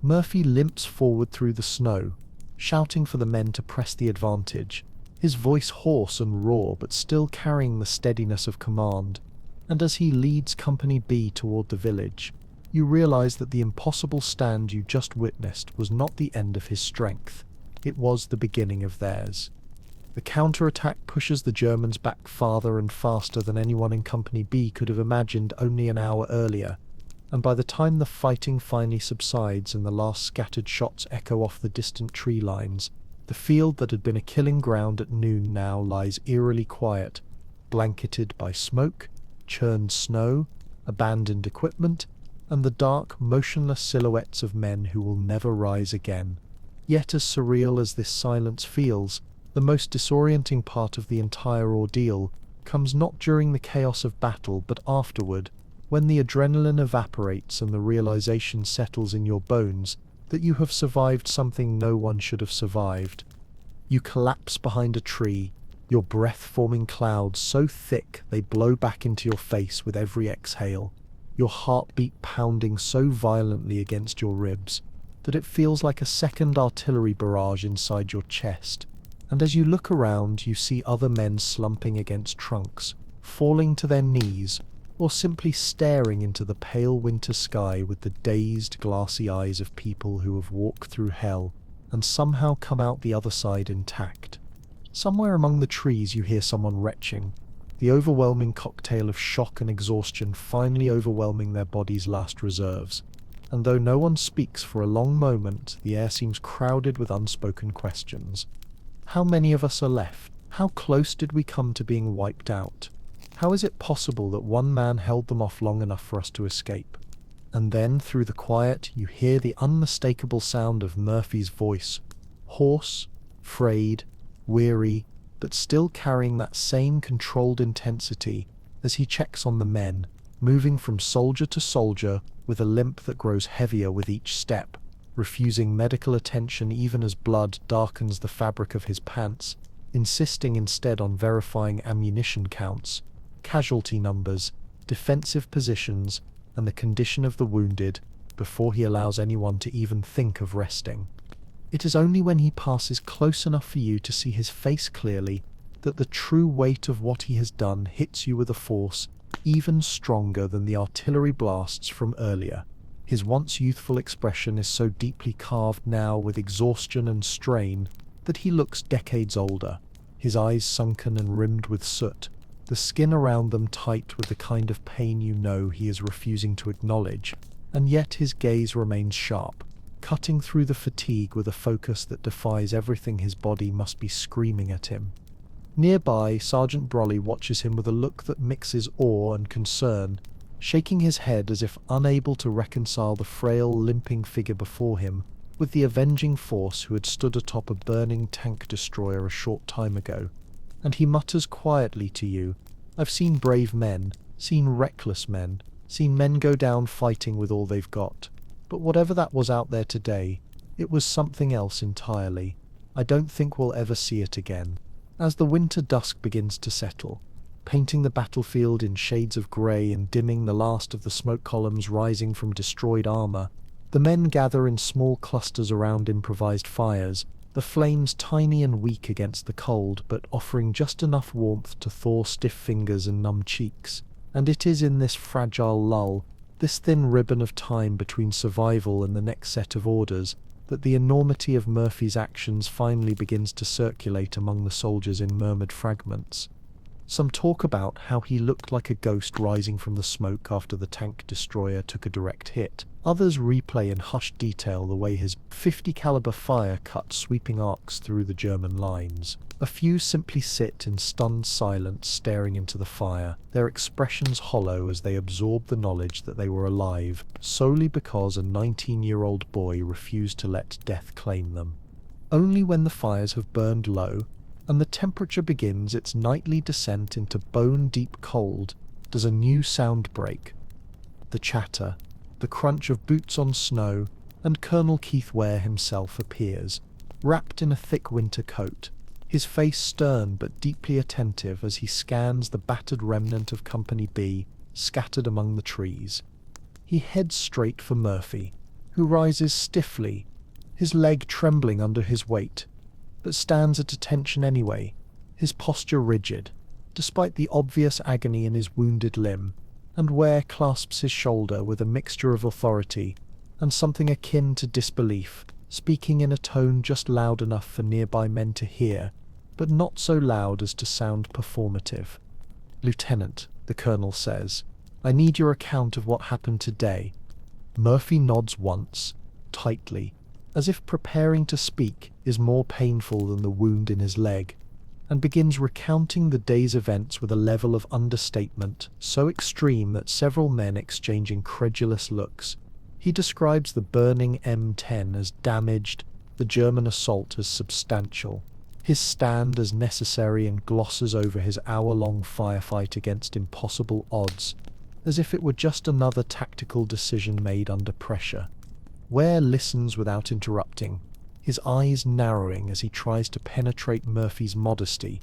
Murphy limps forward through the snow, shouting for the men to press the advantage, his voice hoarse and raw but still carrying the steadiness of command. And as he leads Company B toward the village, you realize that the impossible stand you just witnessed was not the end of his strength. It was the beginning of theirs. The counterattack pushes the Germans back farther and faster than anyone in Company B could have imagined only an hour earlier, and by the time the fighting finally subsides and the last scattered shots echo off the distant tree lines, the field that had been a killing ground at noon now lies eerily quiet, blanketed by smoke, churned snow, abandoned equipment, and the dark, motionless silhouettes of men who will never rise again. Yet as surreal as this silence feels, the most disorienting part of the entire ordeal comes not during the chaos of battle but afterward, when the adrenaline evaporates and the realization settles in your bones that you have survived something no one should have survived. You collapse behind a tree, your breath forming clouds so thick they blow back into your face with every exhale, your heartbeat pounding so violently against your ribs that it feels like a second artillery barrage inside your chest. And as you look around, you see other men slumping against trunks, falling to their knees, or simply staring into the pale winter sky with the dazed, glassy eyes of people who have walked through hell and somehow come out the other side intact. Somewhere among the trees you hear someone retching, the overwhelming cocktail of shock and exhaustion finally overwhelming their body's last reserves. And though no one speaks for a long moment, the air seems crowded with unspoken questions. How many of us are left? How close did we come to being wiped out? How is it possible that one man held them off long enough for us to escape? And then, through the quiet, you hear the unmistakable sound of Murphy's voice, hoarse, frayed, weary, but still carrying that same controlled intensity as he checks on the men, moving from soldier to soldier with a limp that grows heavier with each step, refusing medical attention even as blood darkens the fabric of his pants, insisting instead on verifying ammunition counts, casualty numbers, defensive positions, and the condition of the wounded before he allows anyone to even think of resting. It is only when he passes close enough for you to see his face clearly that the true weight of what he has done hits you with a force even stronger than the artillery blasts from earlier. His once youthful expression is so deeply carved now with exhaustion and strain that he looks decades older, his eyes sunken and rimmed with soot, the skin around them tight with the kind of pain you know he is refusing to acknowledge, and yet his gaze remains sharp, cutting through the fatigue with a focus that defies everything his body must be screaming at him. Nearby, Sergeant Brolly watches him with a look that mixes awe and concern, shaking his head as if unable to reconcile the frail, limping figure before him with the avenging force who had stood atop a burning tank destroyer a short time ago. And he mutters quietly to you, "I've seen brave men, seen reckless men, seen men go down fighting with all they've got. But whatever that was out there today, it was something else entirely. I don't think we'll ever see it again." As the winter dusk begins to settle, painting the battlefield in shades of grey and dimming the last of the smoke columns rising from destroyed armour, the men gather in small clusters around improvised fires, the flames tiny and weak against the cold but offering just enough warmth to thaw stiff fingers and numb cheeks. And it is in this fragile lull, this thin ribbon of time between survival and the next set of orders, that the enormity of Murphy's actions finally begins to circulate among the soldiers in murmured fragments. Some talk about how he looked like a ghost rising from the smoke after the tank destroyer took a direct hit. Others replay in hushed detail the way his .50 caliber fire cut sweeping arcs through the German lines. A few simply sit in stunned silence staring into the fire, their expressions hollow as they absorb the knowledge that they were alive solely because a 19-year-old boy refused to let death claim them. Only when the fires have burned low and the temperature begins its nightly descent into bone-deep cold does a new sound break. The chatter, the crunch of boots on snow, and Colonel Keith Ware himself appears, wrapped in a thick winter coat, his face stern but deeply attentive as he scans the battered remnant of Company B scattered among the trees. He heads straight for Murphy, who rises stiffly, his leg trembling under his weight, but stands at attention anyway, his posture rigid, despite the obvious agony in his wounded limb, and Ware clasps his shoulder with a mixture of authority and something akin to disbelief, speaking in a tone just loud enough for nearby men to hear, but not so loud as to sound performative. "Lieutenant," the colonel says, "I need your account of what happened today." Murphy nods once, tightly, as if preparing to speak is more painful than the wound in his leg, and begins recounting the day's events with a level of understatement so extreme that several men exchange incredulous looks. He describes the burning M10 as damaged, the German assault as substantial, his stand as necessary, and glosses over his hour-long firefight against impossible odds, as if it were just another tactical decision made under pressure. Ware listens without interrupting, his eyes narrowing as he tries to penetrate Murphy's modesty,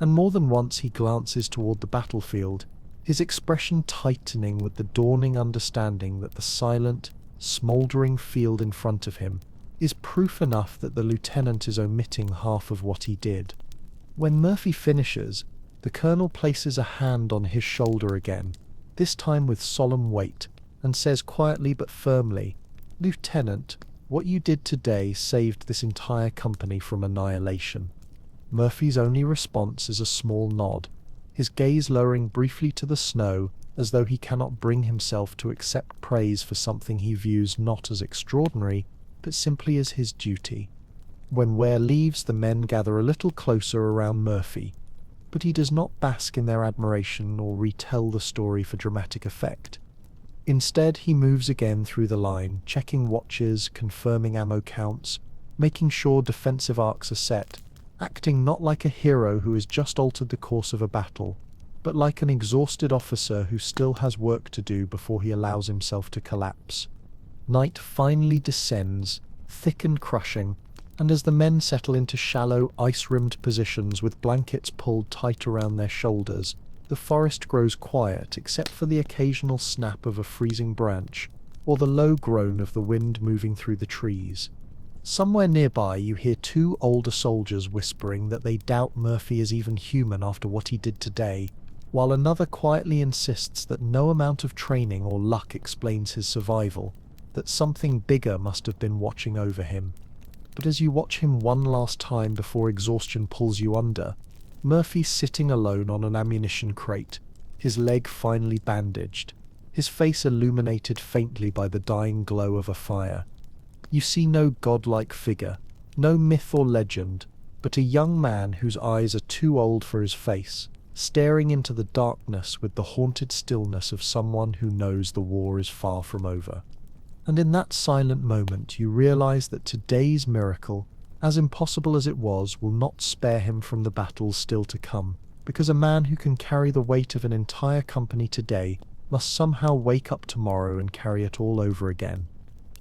and more than once he glances toward the battlefield, his expression tightening with the dawning understanding that the silent, smouldering field in front of him is proof enough that the lieutenant is omitting half of what he did. When Murphy finishes, the colonel places a hand on his shoulder again, this time with solemn weight, and says quietly but firmly, "Lieutenant, what you did today saved this entire company from annihilation." Murphy's only response is a small nod, his gaze lowering briefly to the snow, as though he cannot bring himself to accept praise for something he views not as extraordinary, but simply as his duty. When Ware leaves, the men gather a little closer around Murphy, but he does not bask in their admiration or retell the story for dramatic effect. Instead, he moves again through the line, checking watches, confirming ammo counts, making sure defensive arcs are set, acting not like a hero who has just altered the course of a battle, but like an exhausted officer who still has work to do before he allows himself to collapse. Night finally descends, thick and crushing, and as the men settle into shallow, ice-rimmed positions with blankets pulled tight around their shoulders, the forest grows quiet except for the occasional snap of a freezing branch or the low groan of the wind moving through the trees. Somewhere nearby you hear two older soldiers whispering that they doubt Murphy is even human after what he did today, while another quietly insists that no amount of training or luck explains his survival, that something bigger must have been watching over him. But as you watch him one last time before exhaustion pulls you under, Murphy's sitting alone on an ammunition crate, his leg finely bandaged, his face illuminated faintly by the dying glow of a fire. You see no godlike figure, no myth or legend, but a young man whose eyes are too old for his face, staring into the darkness with the haunted stillness of someone who knows the war is far from over. And in that silent moment you realize that today's miracle, as impossible as it was, will not spare him from the battles still to come, because a man who can carry the weight of an entire company today must somehow wake up tomorrow and carry it all over again.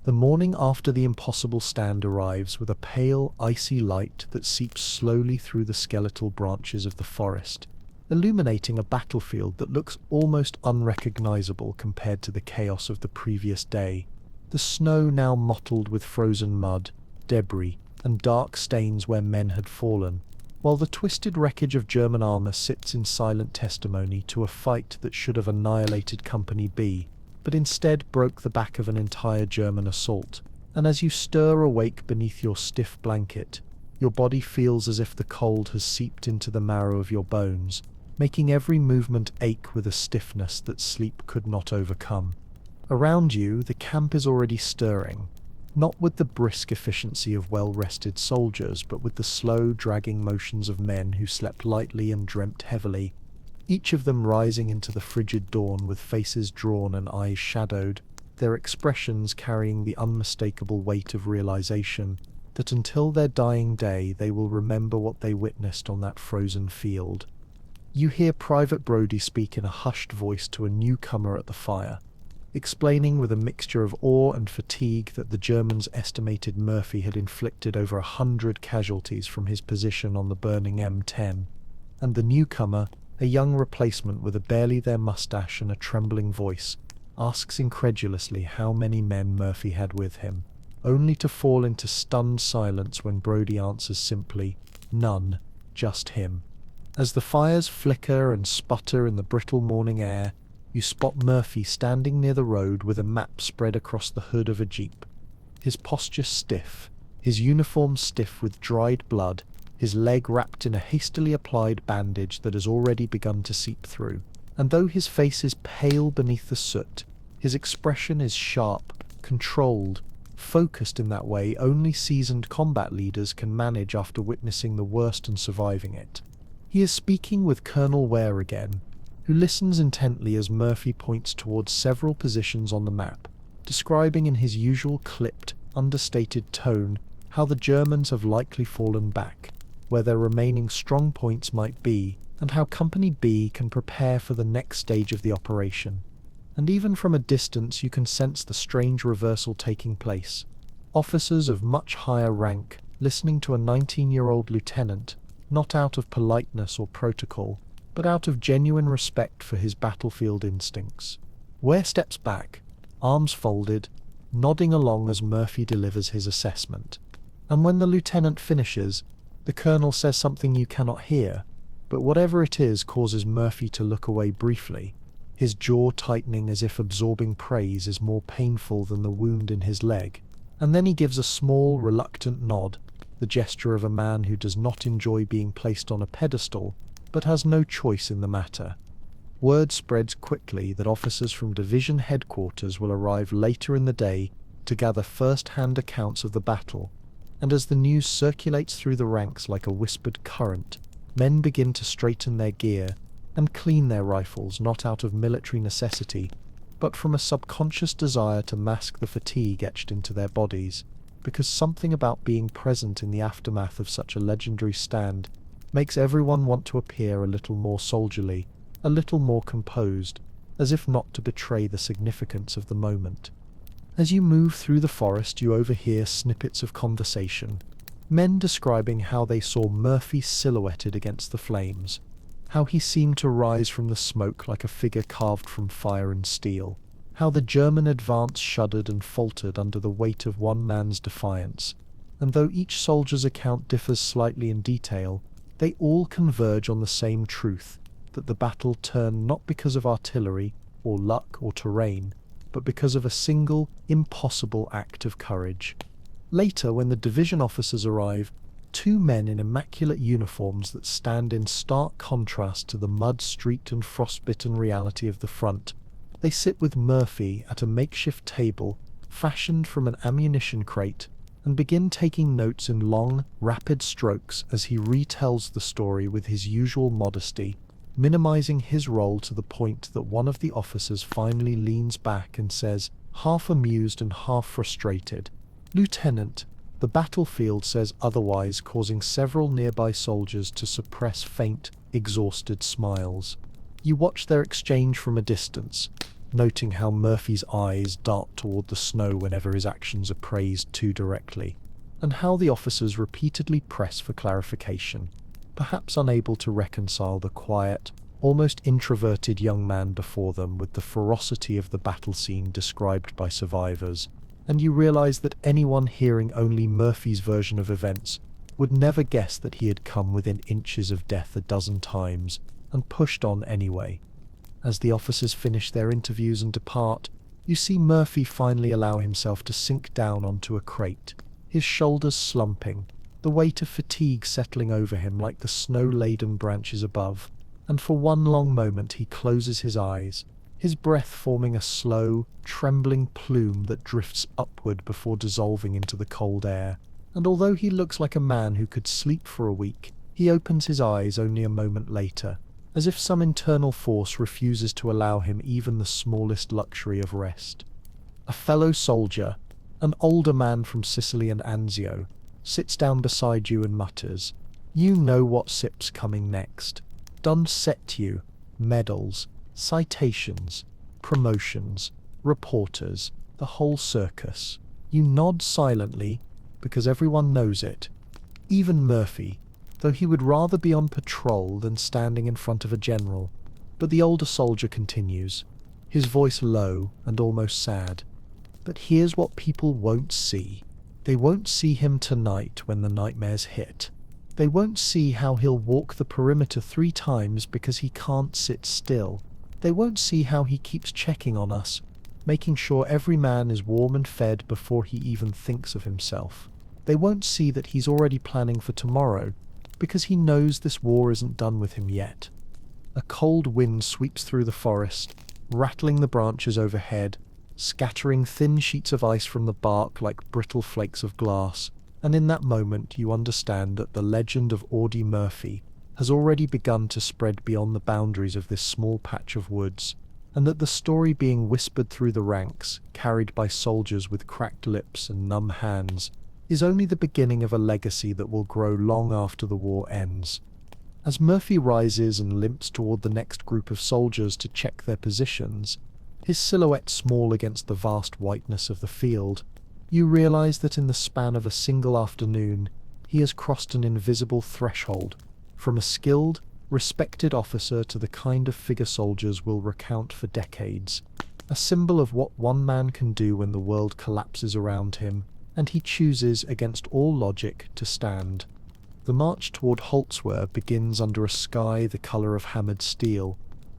The morning after the impossible stand arrives with a pale, icy light that seeps slowly through the skeletal branches of the forest, illuminating a battlefield that looks almost unrecognizable compared to the chaos of the previous day. The snow now mottled with frozen mud, debris, and dark stains where men had fallen, while the twisted wreckage of German armor sits in silent testimony to a fight that should have annihilated Company B, but instead broke the back of an entire German assault. And as you stir awake beneath your stiff blanket, your body feels as if the cold has seeped into the marrow of your bones, making every movement ache with a stiffness that sleep could not overcome. Around you, the camp is already stirring, not with the brisk efficiency of well-rested soldiers, but with the slow, dragging motions of men who slept lightly and dreamt heavily, each of them rising into the frigid dawn with faces drawn and eyes shadowed, their expressions carrying the unmistakable weight of realization that until their dying day they will remember what they witnessed on that frozen field. You hear Private Brodie speak in a hushed voice to a newcomer at the fire, explaining with a mixture of awe and fatigue that the Germans estimated Murphy had inflicted over 100 casualties from his position on the burning M10, and the newcomer, a young replacement with a barely there mustache and a trembling voice, asks incredulously how many men Murphy had with him, only to fall into stunned silence when Brodie answers simply, "None, just him." As the fires flicker and sputter in the brittle morning air, you spot Murphy standing near the road with a map spread across the hood of a jeep. His posture stiff, his uniform stiff with dried blood, his leg wrapped in a hastily applied bandage that has already begun to seep through. And though his face is pale beneath the soot, his expression is sharp, controlled, focused in that way only seasoned combat leaders can manage after witnessing the worst and surviving it. He is speaking with Colonel Ware again, who listens intently as Murphy points towards several positions on the map, describing in his usual clipped, understated tone how the Germans have likely fallen back, where their remaining strong points might be, and how Company B can prepare for the next stage of the operation. And even from a distance you can sense the strange reversal taking place. Officers of much higher rank listening to a 19-year-old lieutenant, not out of politeness or protocol, but out of genuine respect for his battlefield instincts. Ware steps back, arms folded, nodding along as Murphy delivers his assessment. And when the lieutenant finishes, the colonel says something you cannot hear, but whatever it is causes Murphy to look away briefly, his jaw tightening as if absorbing praise is more painful than the wound in his leg. And then he gives a small, reluctant nod, the gesture of a man who does not enjoy being placed on a pedestal, but has no choice in the matter. Word spreads quickly that officers from division headquarters will arrive later in the day to gather first-hand accounts of the battle, and as the news circulates through the ranks like a whispered current, men begin to straighten their gear and clean their rifles not out of military necessity, but from a subconscious desire to mask the fatigue etched into their bodies, because something about being present in the aftermath of such a legendary stand makes everyone want to appear a little more soldierly, a little more composed, as if not to betray the significance of the moment. As you move through the forest, you overhear snippets of conversation, men describing how they saw Murphy silhouetted against the flames, how he seemed to rise from the smoke like a figure carved from fire and steel, how the German advance shuddered and faltered under the weight of one man's defiance, and though each soldier's account differs slightly in detail, they all converge on the same truth, that the battle turned not because of artillery, or luck, or terrain, but because of a single, impossible act of courage. Later, when the division officers arrive, two men in immaculate uniforms that stand in stark contrast to the mud-streaked and frostbitten reality of the front, they sit with Murphy at a makeshift table fashioned from an ammunition crate and begin taking notes in long, rapid strokes as he retells the story with his usual modesty, minimizing his role to the point that one of the officers finally leans back and says, half amused and half frustrated, "Lieutenant, the battlefield says otherwise," causing several nearby soldiers to suppress faint, exhausted smiles. You watch their exchange from a distance, noting how Murphy's eyes dart toward the snow whenever his actions are praised too directly, and how the officers repeatedly press for clarification, perhaps unable to reconcile the quiet, almost introverted young man before them with the ferocity of the battle scene described by survivors, and you realize that anyone hearing only Murphy's version of events would never guess that he had come within inches of death a dozen times, and pushed on anyway. As the officers finish their interviews and depart, you see Murphy finally allow himself to sink down onto a crate, his shoulders slumping, the weight of fatigue settling over him like the snow-laden branches above, and for one long moment he closes his eyes, his breath forming a slow, trembling plume that drifts upward before dissolving into the cold air. And although he looks like a man who could sleep for a week, he opens his eyes only a moment later, as if some internal force refuses to allow him even the smallest luxury of rest. A fellow soldier, an older man from Sicily and Anzio, sits down beside you and mutters, "You know what sip's coming next. Done set you, medals, citations, promotions, reporters, the whole circus." You nod silently, because everyone knows it, even Murphy, though he would rather be on patrol than standing in front of a general. But the older soldier continues, his voice low and almost sad. "But here's what people won't see. They won't see him tonight when the nightmares hit. They won't see how he'll walk the perimeter 3 times because he can't sit still. They won't see how he keeps checking on us, making sure every man is warm and fed before he even thinks of himself. They won't see that he's already planning for tomorrow, because he knows this war isn't done with him yet. A cold wind sweeps through the forest, rattling the branches overhead, scattering thin sheets of ice from the bark like brittle flakes of glass, and in that moment you understand that the legend of Audie Murphy has already begun to spread beyond the boundaries of this small patch of woods, and that the story being whispered through the ranks, carried by soldiers with cracked lips and numb hands, is only the beginning of a legacy that will grow long after the war ends. As Murphy rises and limps toward the next group of soldiers to check their positions, his silhouette small against the vast whiteness of the field, you realize that in the span of a single afternoon, he has crossed an invisible threshold, from a skilled, respected officer to the kind of figure soldiers will recount for decades, a symbol of what one man can do when the world collapses around him, and he chooses, against all logic, to stand. The march toward Holzwer begins under a sky the color of hammered steel,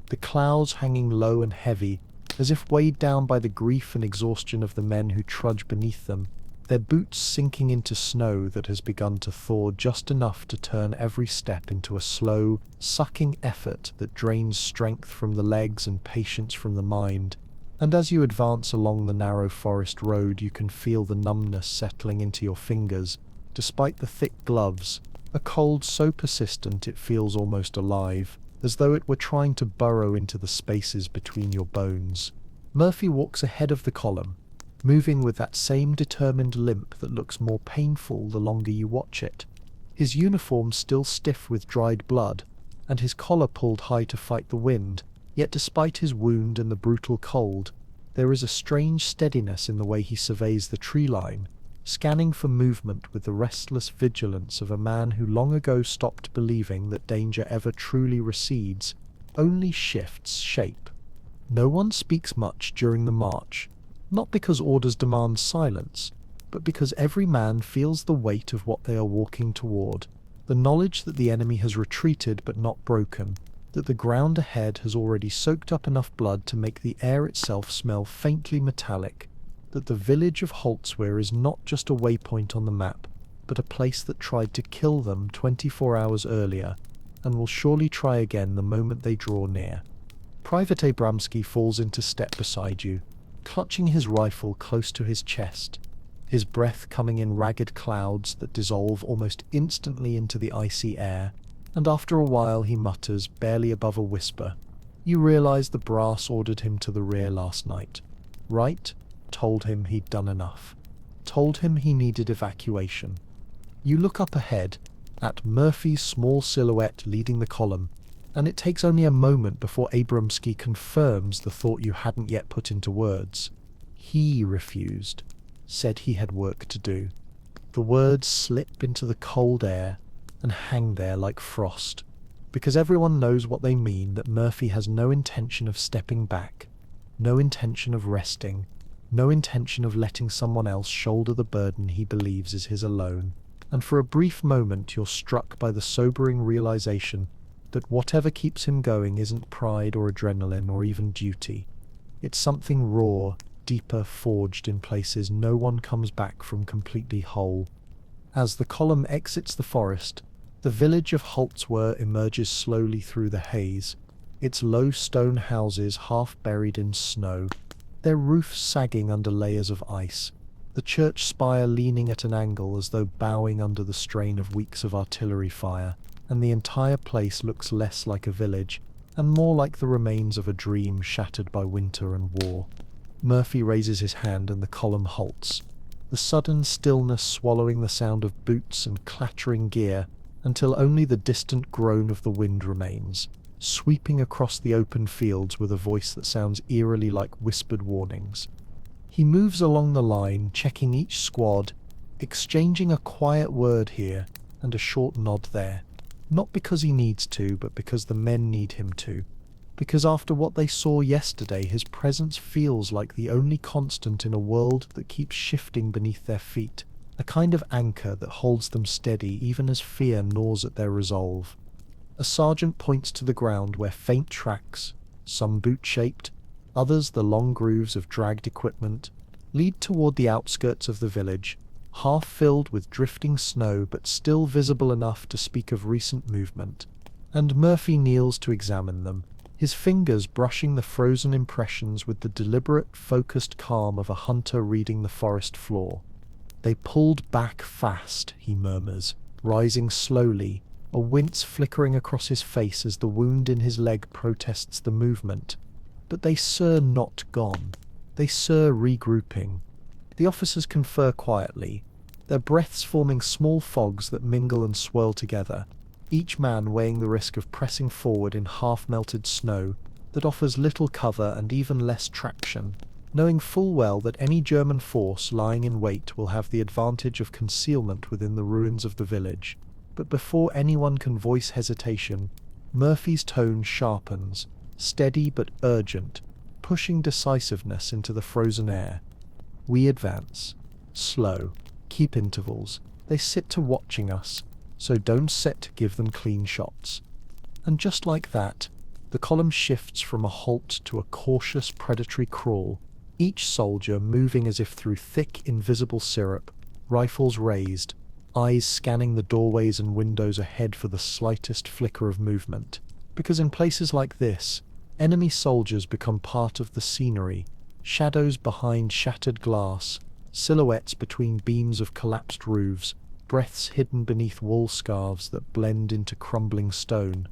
the clouds hanging low and heavy, as if weighed down by the grief and exhaustion of the men who trudge beneath them, their boots sinking into snow that has begun to thaw just enough to turn every step into a slow, sucking effort that drains strength from the legs and patience from the mind. And as you advance along the narrow forest road, you can feel the numbness settling into your fingers, despite the thick gloves, a cold so persistent it feels almost alive, as though it were trying to burrow into the spaces between your bones. Murphy walks ahead of the column, moving with that same determined limp that looks more painful the longer you watch it. His uniform still stiff with dried blood, and his collar pulled high to fight the wind, yet despite his wound and the brutal cold, there is a strange steadiness in the way he surveys the tree line, scanning for movement with the restless vigilance of a man who long ago stopped believing that danger ever truly recedes, only shifts shape. No one speaks much during the march, not because orders demand silence, but because every man feels the weight of what they are walking toward, the knowledge that the enemy has retreated but not broken, that the ground ahead has already soaked up enough blood to make the air itself smell faintly metallic, that the village of Holzwer is not just a waypoint on the map, but a place that tried to kill them 24 hours earlier, and will surely try again the moment they draw near. Private Abramski falls into step beside you, clutching his rifle close to his chest, his breath coming in ragged clouds that dissolve almost instantly into the icy air, and after a while he mutters, barely above a whisper, "You realize the brass ordered him to the rear last night, right? Told him he'd done enough. Told him he needed evacuation." You look up ahead, at Murphy's small silhouette leading the column, and it takes only a moment before Abramski confirms the thought you hadn't yet put into words. He refused, said he had work to do. The words slip into the cold air and hang there like frost, because everyone knows what they mean, that Murphy has no intention of stepping back, no intention of resting, no intention of letting someone else shoulder the burden he believes is his alone. And for a brief moment you're struck by the sobering realization that whatever keeps him going isn't pride or adrenaline or even duty. It's something raw, deeper, forged in places no one comes back from completely whole. As the column exits the forest, the village of Holzwer emerges slowly through the haze, its low stone houses half buried in snow, their roofs sagging under layers of ice, the church spire leaning at an angle as though bowing under the strain of weeks of artillery fire, and the entire place looks less like a village and more like the remains of a dream shattered by winter and war. Murphy raises his hand and the column halts, the sudden stillness swallowing the sound of boots and clattering gear until only the distant groan of the wind remains, sweeping across the open fields with a voice that sounds eerily like whispered warnings. He moves along the line, checking each squad, exchanging a quiet word here and a short nod there, not because he needs to, but because the men need him to. Because after what they saw yesterday, his presence feels like the only constant in a world that keeps shifting beneath their feet, a kind of anchor that holds them steady even as fear gnaws at their resolve. A sergeant points to the ground where faint tracks, some boot-shaped, others the long grooves of dragged equipment, lead toward the outskirts of the village, half filled with drifting snow but still visible enough to speak of recent movement. And Murphy kneels to examine them, his fingers brushing the frozen impressions with the deliberate, focused calm of a hunter reading the forest floor. "They pulled back fast," he murmurs, rising slowly, a wince flickering across his face as the wound in his leg protests the movement. "But they not gone. They regrouping." The officers confer quietly, their breaths forming small fogs that mingle and swirl together, each man weighing the risk of pressing forward in half-melted snow that offers little cover and even less traction, knowing full well that any German force lying in wait will have the advantage of concealment within the ruins of the village. But before anyone can voice hesitation, Murphy's tone sharpens, steady but urgent, pushing decisiveness into the frozen air. "We advance. Slow. Keep intervals. They sit to watching us, so don't set to give them clean shots." And just like that, the column shifts from a halt to a cautious predatory crawl, each soldier moving as if through thick, invisible syrup, rifles raised, eyes scanning the doorways and windows ahead for the slightest flicker of movement. Because in places like this, enemy soldiers become part of the scenery, shadows behind shattered glass, silhouettes between beams of collapsed roofs, breaths hidden beneath wall scarves that blend into crumbling stone.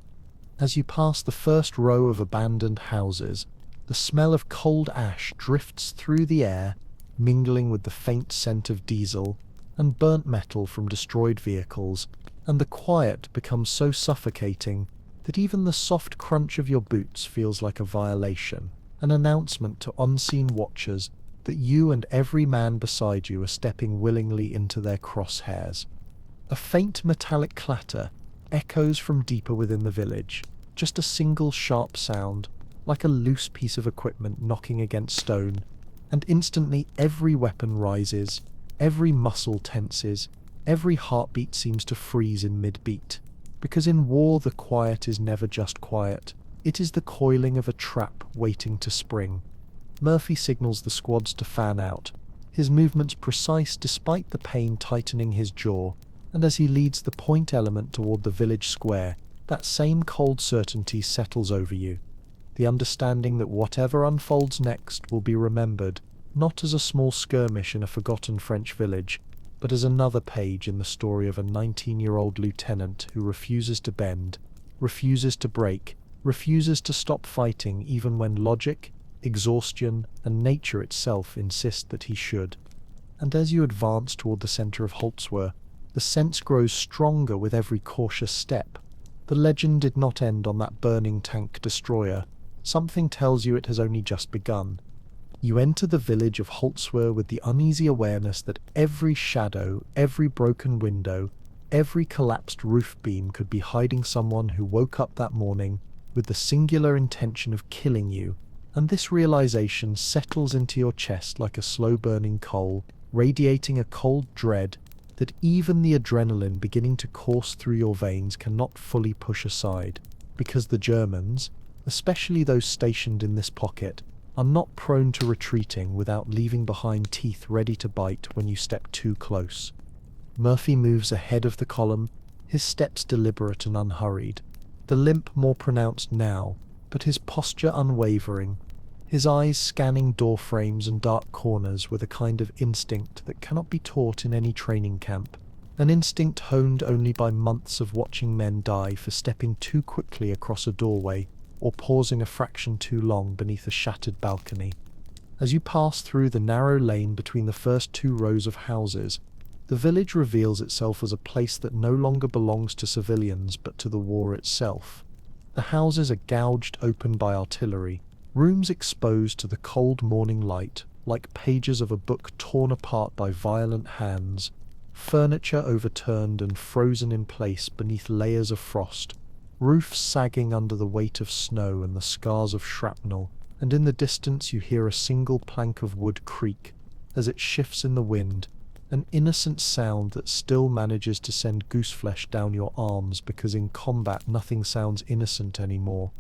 As you pass the first row of abandoned houses, the smell of cold ash drifts through the air, mingling with the faint scent of diesel and burnt metal from destroyed vehicles, and the quiet becomes so suffocating that even the soft crunch of your boots feels like a violation, an announcement to unseen watchers that you and every man beside you are stepping willingly into their crosshairs. A faint metallic clatter echoes from deeper within the village, just a single sharp sound, like a loose piece of equipment knocking against stone, and instantly every weapon rises, every muscle tenses, every heartbeat seems to freeze in mid-beat. Because in war the quiet is never just quiet, it is the coiling of a trap waiting to spring. Murphy signals the squads to fan out, his movements precise despite the pain tightening his jaw, and as he leads the point element toward the village square, that same cold certainty settles over you. The understanding that whatever unfolds next will be remembered, not as a small skirmish in a forgotten French village, but as another page in the story of a 19-year-old lieutenant who refuses to bend, refuses to break, refuses to stop fighting even when logic, exhaustion, and nature itself insist that he should. And as you advance toward the center of Holzwer, the sense grows stronger with every cautious step. The legend did not end on that burning tank destroyer. Something tells you it has only just begun. You enter the village of Holzwer with the uneasy awareness that every shadow, every broken window, every collapsed roof beam could be hiding someone who woke up that morning with the singular intention of killing you, and this realization settles into your chest like a slow-burning coal, radiating a cold dread that even the adrenaline beginning to course through your veins cannot fully push aside, because the Germans, especially those stationed in this pocket, are not prone to retreating without leaving behind teeth ready to bite when you step too close. Murphy moves ahead of the column, his steps deliberate and unhurried, the limp more pronounced now, but his posture unwavering, his eyes scanning door frames and dark corners with a kind of instinct that cannot be taught in any training camp, an instinct honed only by months of watching men die for stepping too quickly across a doorway or pausing a fraction too long beneath a shattered balcony. As you pass through the narrow lane between the first two rows of houses, the village reveals itself as a place that no longer belongs to civilians but to the war itself. The houses are gouged open by artillery, rooms exposed to the cold morning light, like pages of a book torn apart by violent hands, furniture overturned and frozen in place beneath layers of frost, roofs sagging under the weight of snow and the scars of shrapnel, and in the distance you hear a single plank of wood creak as it shifts in the wind, an innocent sound that still manages to send gooseflesh down your arms because in combat nothing sounds innocent anymore.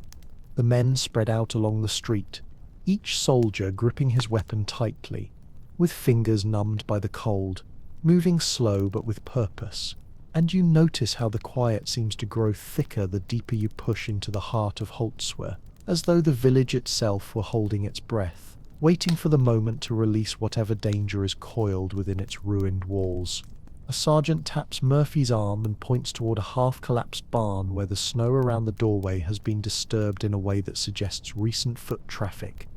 The men spread out along the street, each soldier gripping his weapon tightly, with fingers numbed by the cold, moving slow but with purpose. And you notice how the quiet seems to grow thicker the deeper you push into the heart of Holzwer, as though the village itself were holding its breath, waiting for the moment to release whatever danger is coiled within its ruined walls. A sergeant taps Murphy's arm and points toward a half-collapsed barn where the snow around the doorway has been disturbed in a way that suggests recent foot traffic.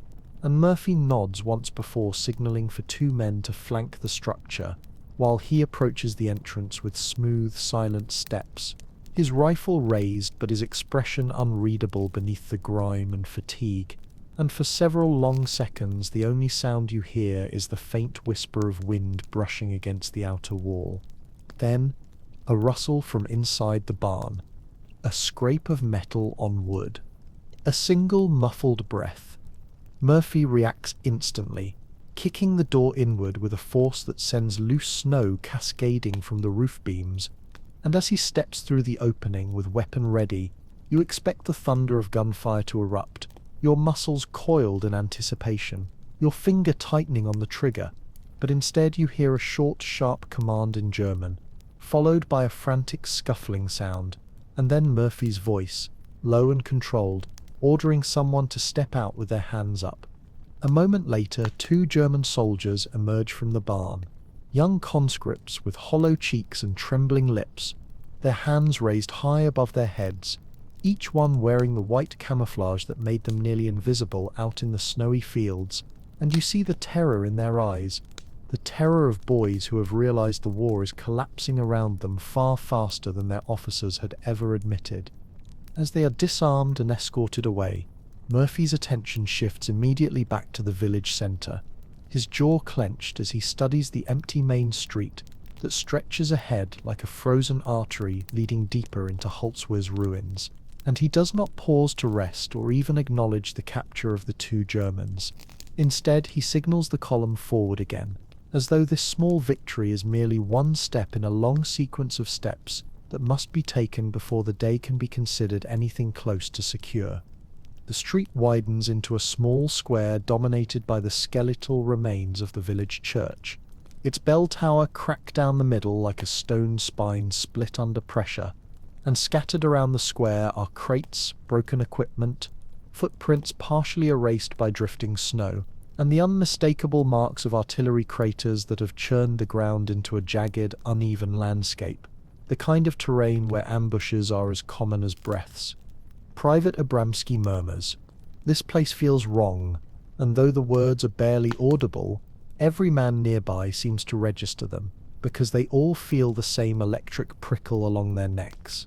And Murphy nods once before signaling for two men to flank the structure, while he approaches the entrance with smooth, silent steps, his rifle raised but his expression unreadable beneath the grime and fatigue. And for several long seconds the only sound you hear is the faint whisper of wind brushing against the outer wall. Then, a rustle from inside the barn, a scrape of metal on wood, a single muffled breath. Murphy reacts instantly, kicking the door inward with a force that sends loose snow cascading from the roof beams, and as he steps through the opening with weapon ready, you expect the thunder of gunfire to erupt, your muscles coiled in anticipation, your finger tightening on the trigger, but instead you hear a short, sharp command in German, followed by a frantic scuffling sound, and then Murphy's voice, low and controlled, ordering someone to step out with their hands up. A moment later, two German soldiers emerge from the barn, young conscripts with hollow cheeks and trembling lips, their hands raised high above their heads, each one wearing the white camouflage that made them nearly invisible out in the snowy fields, and you see the terror in their eyes, the terror of boys who have realized the war is collapsing around them far faster than their officers had ever admitted. As they are disarmed and escorted away, Murphy's attention shifts immediately back to the village centre, his jaw clenched as he studies the empty main street that stretches ahead like a frozen artery leading deeper into Holzwer's ruins. And he does not pause to rest or even acknowledge the capture of the two Germans. Instead, he signals the column forward again, as though this small victory is merely one step in a long sequence of steps that must be taken before the day can be considered anything close to secure. The street widens into a small square dominated by the skeletal remains of the village church, its bell tower cracked down the middle like a stone spine split under pressure, and scattered around the square are crates, broken equipment, footprints partially erased by drifting snow, and the unmistakable marks of artillery craters that have churned the ground into a jagged, uneven landscape, the kind of terrain where ambushes are as common as breaths. Private Abramsky murmurs, "This place feels wrong," and though the words are barely audible, every man nearby seems to register them, because they all feel the same electric prickle along their necks.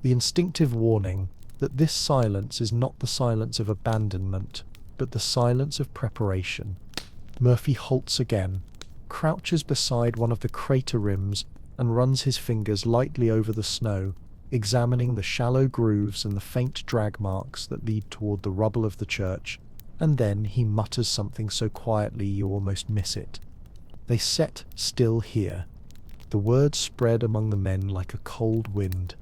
The instinctive warning that this silence is not the silence of abandonment, but the silence of preparation. Murphy halts again, crouches beside one of the crater rims, and runs his fingers lightly over the snow, examining the shallow grooves and the faint drag marks that lead toward the rubble of the church, and then he mutters something so quietly you almost miss it. "They set still here." The words spread among the men like a cold wind.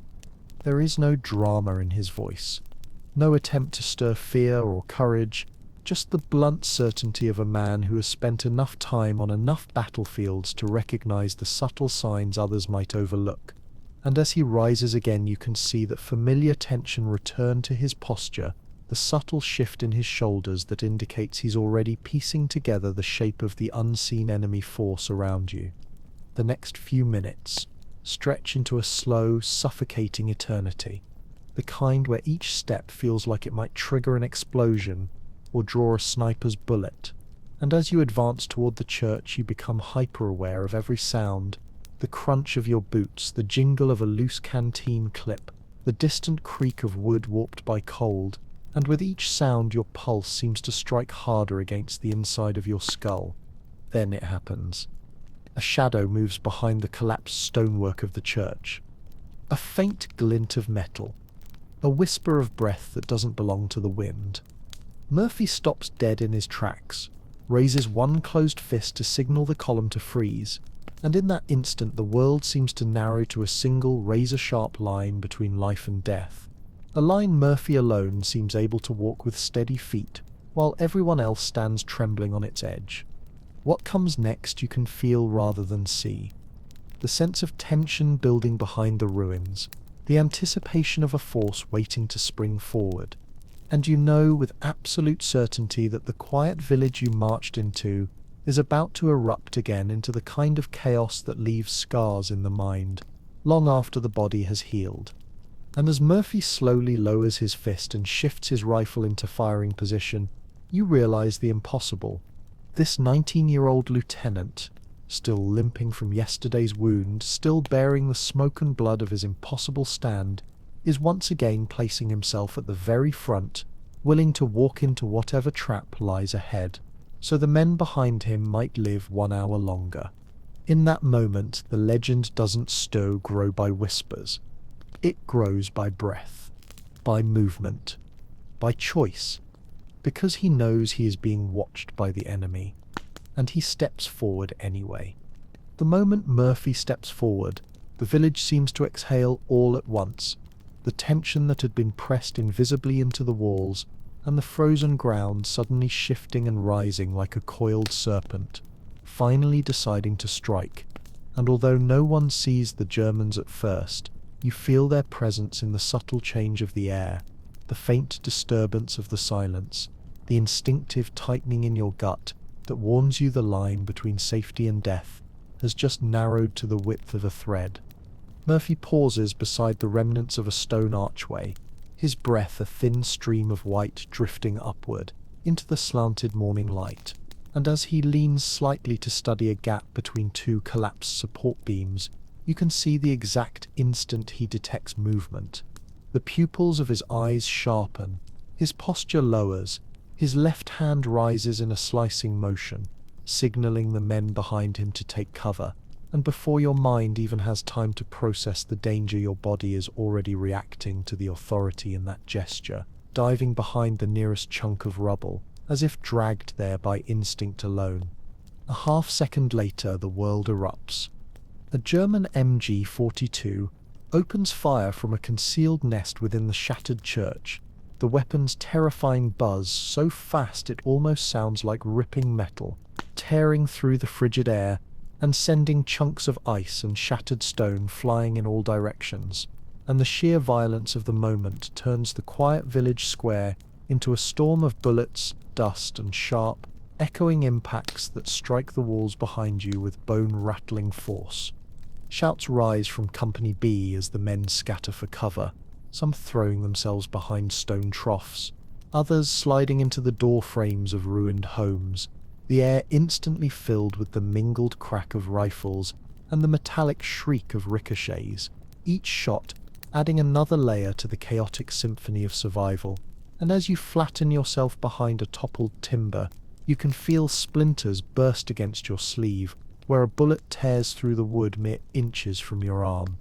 There is no drama in his voice, no attempt to stir fear or courage, just the blunt certainty of a man who has spent enough time on enough battlefields to recognize the subtle signs others might overlook. And as he rises again you can see that familiar tension return to his posture, the subtle shift in his shoulders that indicates he's already piecing together the shape of the unseen enemy force around you. The next few minutes stretch into a slow, suffocating eternity, the kind where each step feels like it might trigger an explosion or draw a sniper's bullet, and as you advance toward the church you become hyper-aware of every sound, the crunch of your boots, the jingle of a loose canteen clip, the distant creak of wood warped by cold, and with each sound your pulse seems to strike harder against the inside of your skull. Then it happens. A shadow moves behind the collapsed stonework of the church. A faint glint of metal. A whisper of breath that doesn't belong to the wind. Murphy stops dead in his tracks, raises one closed fist to signal the column to freeze, And in that instant the world seems to narrow to a single razor-sharp line between life and death. A line Murphy alone seems able to walk with steady feet, while everyone else stands trembling on its edge. What comes next you can feel rather than see. The sense of tension building behind the ruins, the anticipation of a force waiting to spring forward. And you know with absolute certainty that the quiet village you marched into is about to erupt again into the kind of chaos that leaves scars in the mind, long after the body has healed. And as Murphy slowly lowers his fist and shifts his rifle into firing position, you realize the impossible. This 19-year-old lieutenant, still limping from yesterday's wound, still bearing the smoke and blood of his impossible stand, is once again placing himself at the very front, willing to walk into whatever trap lies ahead, so the men behind him might live 1 hour longer. In that moment, the legend doesn't grow by whispers. It grows by breath, by movement, by choice, because he knows he is being watched by the enemy, and he steps forward anyway. The moment Murphy steps forward, the village seems to exhale all at once, the tension that had been pressed invisibly into the walls, and the frozen ground suddenly shifting and rising like a coiled serpent, finally deciding to strike. And although no one sees the Germans at first, you feel their presence in the subtle change of the air, the faint disturbance of the silence, the instinctive tightening in your gut that warns you the line between safety and death has just narrowed to the width of a thread. Murphy pauses beside the remnants of a stone archway, his breath a thin stream of white drifting upward into the slanted morning light. And as he leans slightly to study a gap between two collapsed support beams, you can see the exact instant he detects movement. The pupils of his eyes sharpen, his posture lowers, his left hand rises in a slicing motion, signaling the men behind him to take cover, and before your mind even has time to process the danger, your body is already reacting to the authority in that gesture, diving behind the nearest chunk of rubble, as if dragged there by instinct alone. A half-second later, the world erupts. A German MG-42 opens fire from a concealed nest within the shattered church, the weapon's terrifying buzz so fast it almost sounds like ripping metal, tearing through the frigid air and sending chunks of ice and shattered stone flying in all directions. And the sheer violence of the moment turns the quiet village square into a storm of bullets, dust, and sharp, echoing impacts that strike the walls behind you with bone-rattling force. Shouts rise from Company B as the men scatter for cover, some throwing themselves behind stone troughs, others sliding into the door frames of ruined homes, the air instantly filled with the mingled crack of rifles and the metallic shriek of ricochets, each shot adding another layer to the chaotic symphony of survival. And as you flatten yourself behind a toppled timber, you can feel splinters burst against your sleeve, where a bullet tears through the wood mere inches from your arm.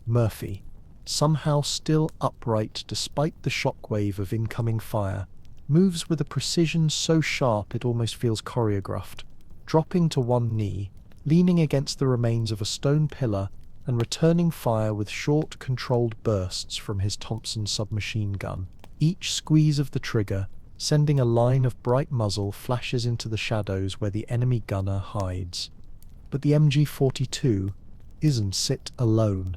Murphy, somehow still upright despite the shockwave of incoming fire, moves with a precision so sharp it almost feels choreographed, dropping to one knee, leaning against the remains of a stone pillar, and returning fire with short, controlled bursts from his Thompson submachine gun. Each squeeze of the trigger, sending a line of bright muzzle flashes into the shadows where the enemy gunner hides. But the MG-42 isn't sit alone.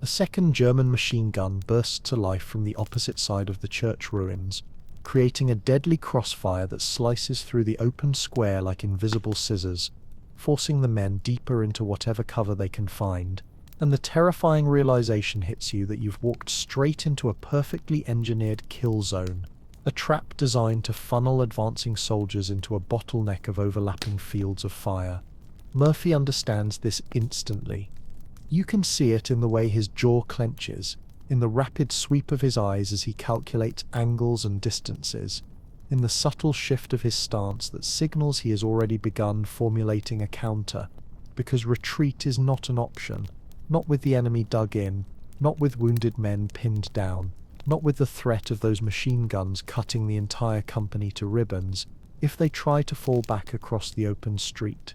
A second German machine gun bursts to life from the opposite side of the church ruins, creating a deadly crossfire that slices through the open square like invisible scissors, forcing the men deeper into whatever cover they can find. And the terrifying realization hits you that you've walked straight into a perfectly engineered kill zone, a trap designed to funnel advancing soldiers into a bottleneck of overlapping fields of fire. Murphy understands this instantly. You can see it in the way his jaw clenches, in the rapid sweep of his eyes as he calculates angles and distances, in the subtle shift of his stance that signals he has already begun formulating a counter, because retreat is not an option. Not with the enemy dug in, not with wounded men pinned down, not with the threat of those machine guns cutting the entire company to ribbons if they try to fall back across the open street.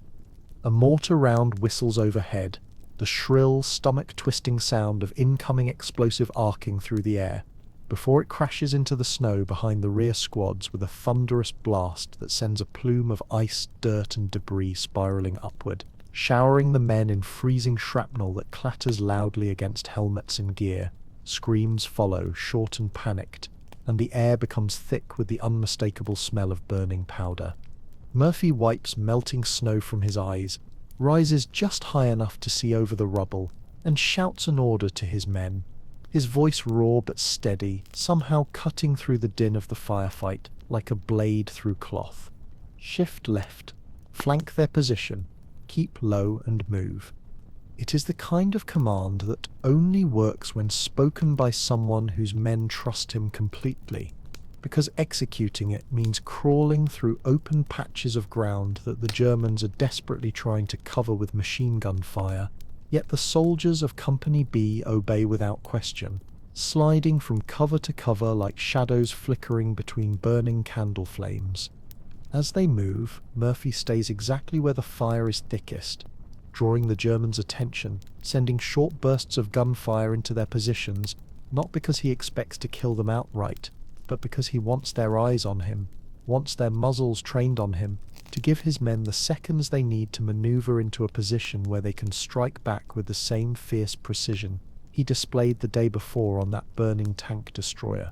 A mortar round whistles overhead, the shrill, stomach-twisting sound of incoming explosive arcing through the air, before it crashes into the snow behind the rear squads with a thunderous blast that sends a plume of ice, dirt and debris spiraling upward, showering the men in freezing shrapnel that clatters loudly against helmets and gear. Screams follow, short and panicked, and the air becomes thick with the unmistakable smell of burning powder. Murphy wipes melting snow from his eyes, rises just high enough to see over the rubble, and shouts an order to his men. His voice raw but steady, somehow cutting through the din of the firefight like a blade through cloth. Shift left, flank their position, keep low and move. It is the kind of command that only works when spoken by someone whose men trust him completely, because executing it means crawling through open patches of ground that the Germans are desperately trying to cover with machine gun fire, yet the soldiers of Company B obey without question, sliding from cover to cover like shadows flickering between burning candle flames. As they move, Murphy stays exactly where the fire is thickest, drawing the Germans' attention, sending short bursts of gunfire into their positions, not because he expects to kill them outright, but because he wants their eyes on him, wants their muzzles trained on him, to give his men the seconds they need to maneuver into a position where they can strike back with the same fierce precision he displayed the day before on that burning tank destroyer.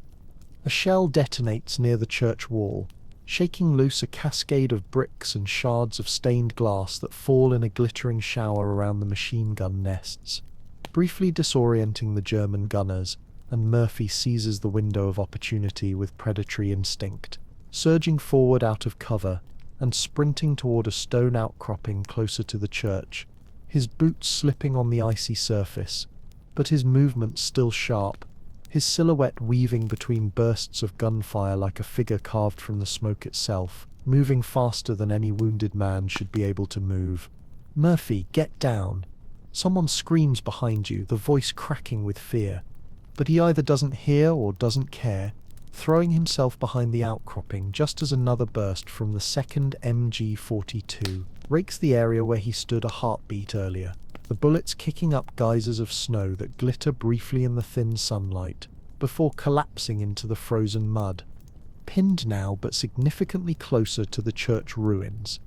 A shell detonates near the church wall, shaking loose a cascade of bricks and shards of stained glass that fall in a glittering shower around the machine gun nests, briefly disorienting the German gunners, and Murphy seizes the window of opportunity with predatory instinct, surging forward out of cover and sprinting toward a stone outcropping closer to the church, his boots slipping on the icy surface, but his movements still sharp, his silhouette weaving between bursts of gunfire like a figure carved from the smoke itself, moving faster than any wounded man should be able to move. "Murphy, get down!" Someone screams behind you, the voice cracking with fear, but he either doesn't hear or doesn't care, throwing himself behind the outcropping just as another burst from the second MG-42 rakes the area where he stood a heartbeat earlier, the bullets kicking up geysers of snow that glitter briefly in the thin sunlight, before collapsing into the frozen mud. Pinned now but significantly closer to the church ruins,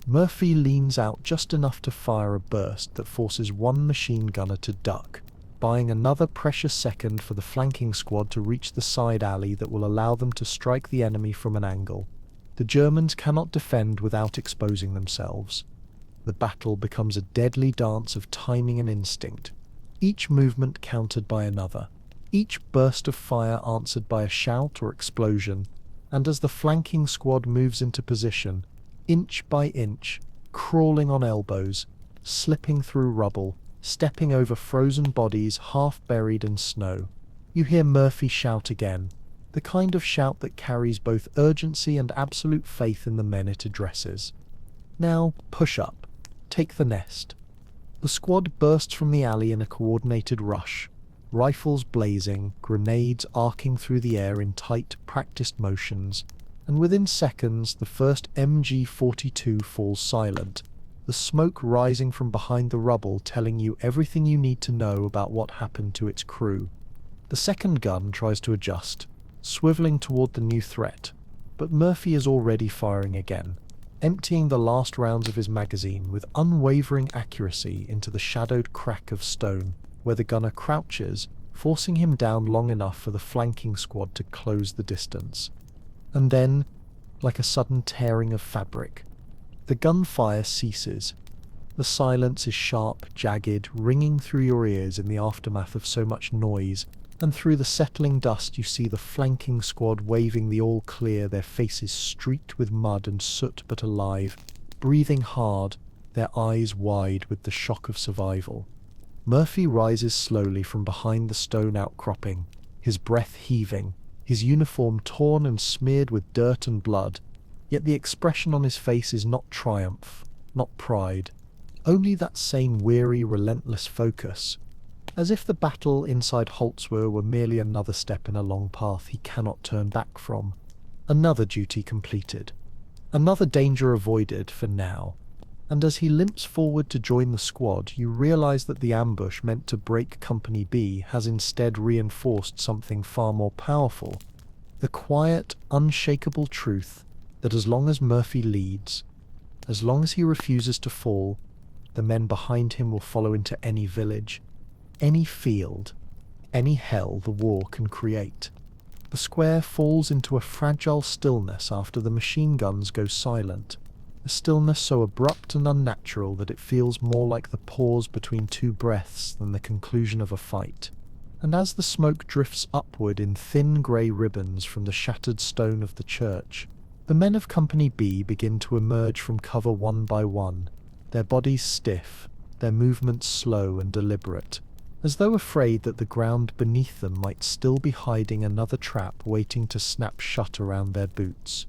Murphy leans out just enough to fire a burst that forces one machine gunner to duck, buying another precious second for the flanking squad to reach the side alley that will allow them to strike the enemy from an angle. The Germans cannot defend without exposing themselves. The battle becomes a deadly dance of timing and instinct, each movement countered by another, each burst of fire answered by a shout or explosion, and as the flanking squad moves into position, inch by inch, crawling on elbows, slipping through rubble, stepping over frozen bodies half buried in snow, you hear Murphy shout again, the kind of shout that carries both urgency and absolute faith in the men it addresses. "Now, push up. Take the nest." The squad bursts from the alley in a coordinated rush, rifles blazing, grenades arcing through the air in tight, practiced motions, and within seconds the first MG-42 falls silent, the smoke rising from behind the rubble telling you everything you need to know about what happened to its crew. The second gun tries to adjust, swiveling toward the new threat, but Murphy is already firing again, emptying the last rounds of his magazine with unwavering accuracy into the shadowed crack of stone where the gunner crouches, forcing him down long enough for the flanking squad to close the distance. And then, like a sudden tearing of fabric, the gunfire ceases. The silence is sharp, jagged, ringing through your ears in the aftermath of so much noise, and through the settling dust you see the flanking squad waving the all clear, their faces streaked with mud and soot but alive, breathing hard, their eyes wide with the shock of survival. Murphy rises slowly from behind the stone outcropping, his breath heaving, his uniform torn and smeared with dirt and blood, yet the expression on his face is not triumph, not pride, only that same weary, relentless focus, as if the battle inside Holzwer were merely another step in a long path he cannot turn back from, another duty completed, another danger avoided for now. And as he limps forward to join the squad, you realize that the ambush meant to break Company B has instead reinforced something far more powerful. The quiet, unshakable truth that as long as Murphy leads, as long as he refuses to fall, the men behind him will follow into any village, any field, any hell the war can create. The square falls into a fragile stillness after the machine guns go silent, a stillness so abrupt and unnatural that it feels more like the pause between two breaths than the conclusion of a fight. And as the smoke drifts upward in thin grey ribbons from the shattered stone of the church, the men of Company B begin to emerge from cover one by one, their bodies stiff, their movements slow and deliberate, as though afraid that the ground beneath them might still be hiding another trap waiting to snap shut around their boots.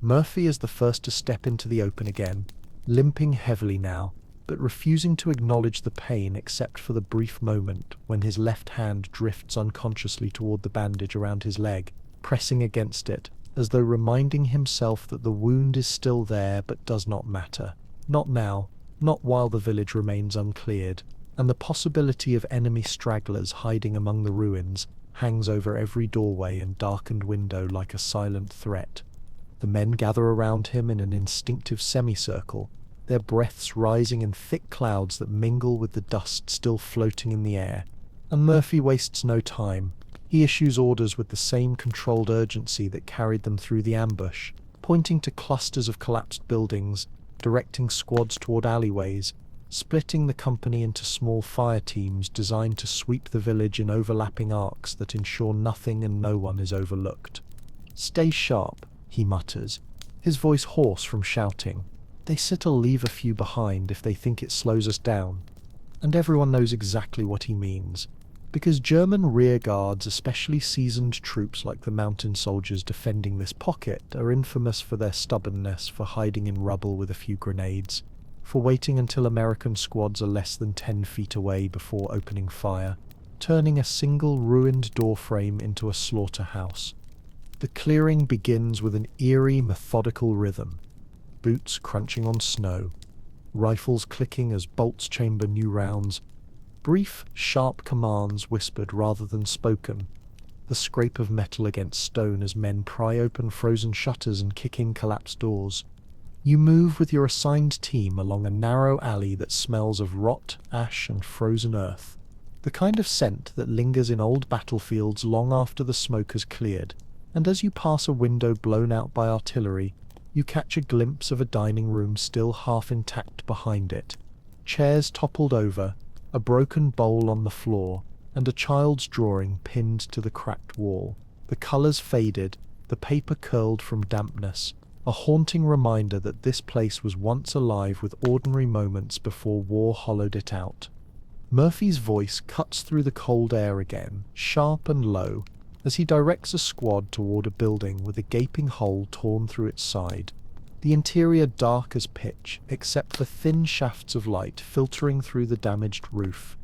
Murphy is the first to step into the open again, limping heavily now, but refusing to acknowledge the pain except for the brief moment when his left hand drifts unconsciously toward the bandage around his leg, pressing against it, as though reminding himself that the wound is still there but does not matter. Not now, not while the village remains uncleared, and the possibility of enemy stragglers hiding among the ruins hangs over every doorway and darkened window like a silent threat. The men gather around him in an instinctive semicircle, their breaths rising in thick clouds that mingle with the dust still floating in the air. And Murphy wastes no time. He issues orders with the same controlled urgency that carried them through the ambush, pointing to clusters of collapsed buildings, directing squads toward alleyways, splitting the company into small fire teams designed to sweep the village in overlapping arcs that ensure nothing and no one is overlooked. "Stay sharp," he mutters, his voice hoarse from shouting. "They said'll leave a few behind if they think it slows us down." And everyone knows exactly what he means, because German rear guards, especially seasoned troops like the mountain soldiers defending this pocket, are infamous for their stubbornness, for hiding in rubble with a few grenades, for waiting until American squads are less than 10 feet away before opening fire, turning a single ruined doorframe into a slaughterhouse. The clearing begins with an eerie, methodical rhythm, boots crunching on snow, rifles clicking as bolts chamber new rounds, brief, sharp commands whispered rather than spoken, the scrape of metal against stone as men pry open frozen shutters and kick in collapsed doors. You move with your assigned team along a narrow alley that smells of rot, ash, and frozen earth, the kind of scent that lingers in old battlefields long after the smoke has cleared, and as you pass a window blown out by artillery, you catch a glimpse of a dining room still half intact behind it. Chairs toppled over, a broken bowl on the floor, and a child's drawing pinned to the cracked wall. The colours faded, the paper curled from dampness, a haunting reminder that this place was once alive with ordinary moments before war hollowed it out. Murphy's voice cuts through the cold air again, sharp and low, as he directs a squad toward a building with a gaping hole torn through its side. The interior dark as pitch, except for thin shafts of light filtering through the damaged roof.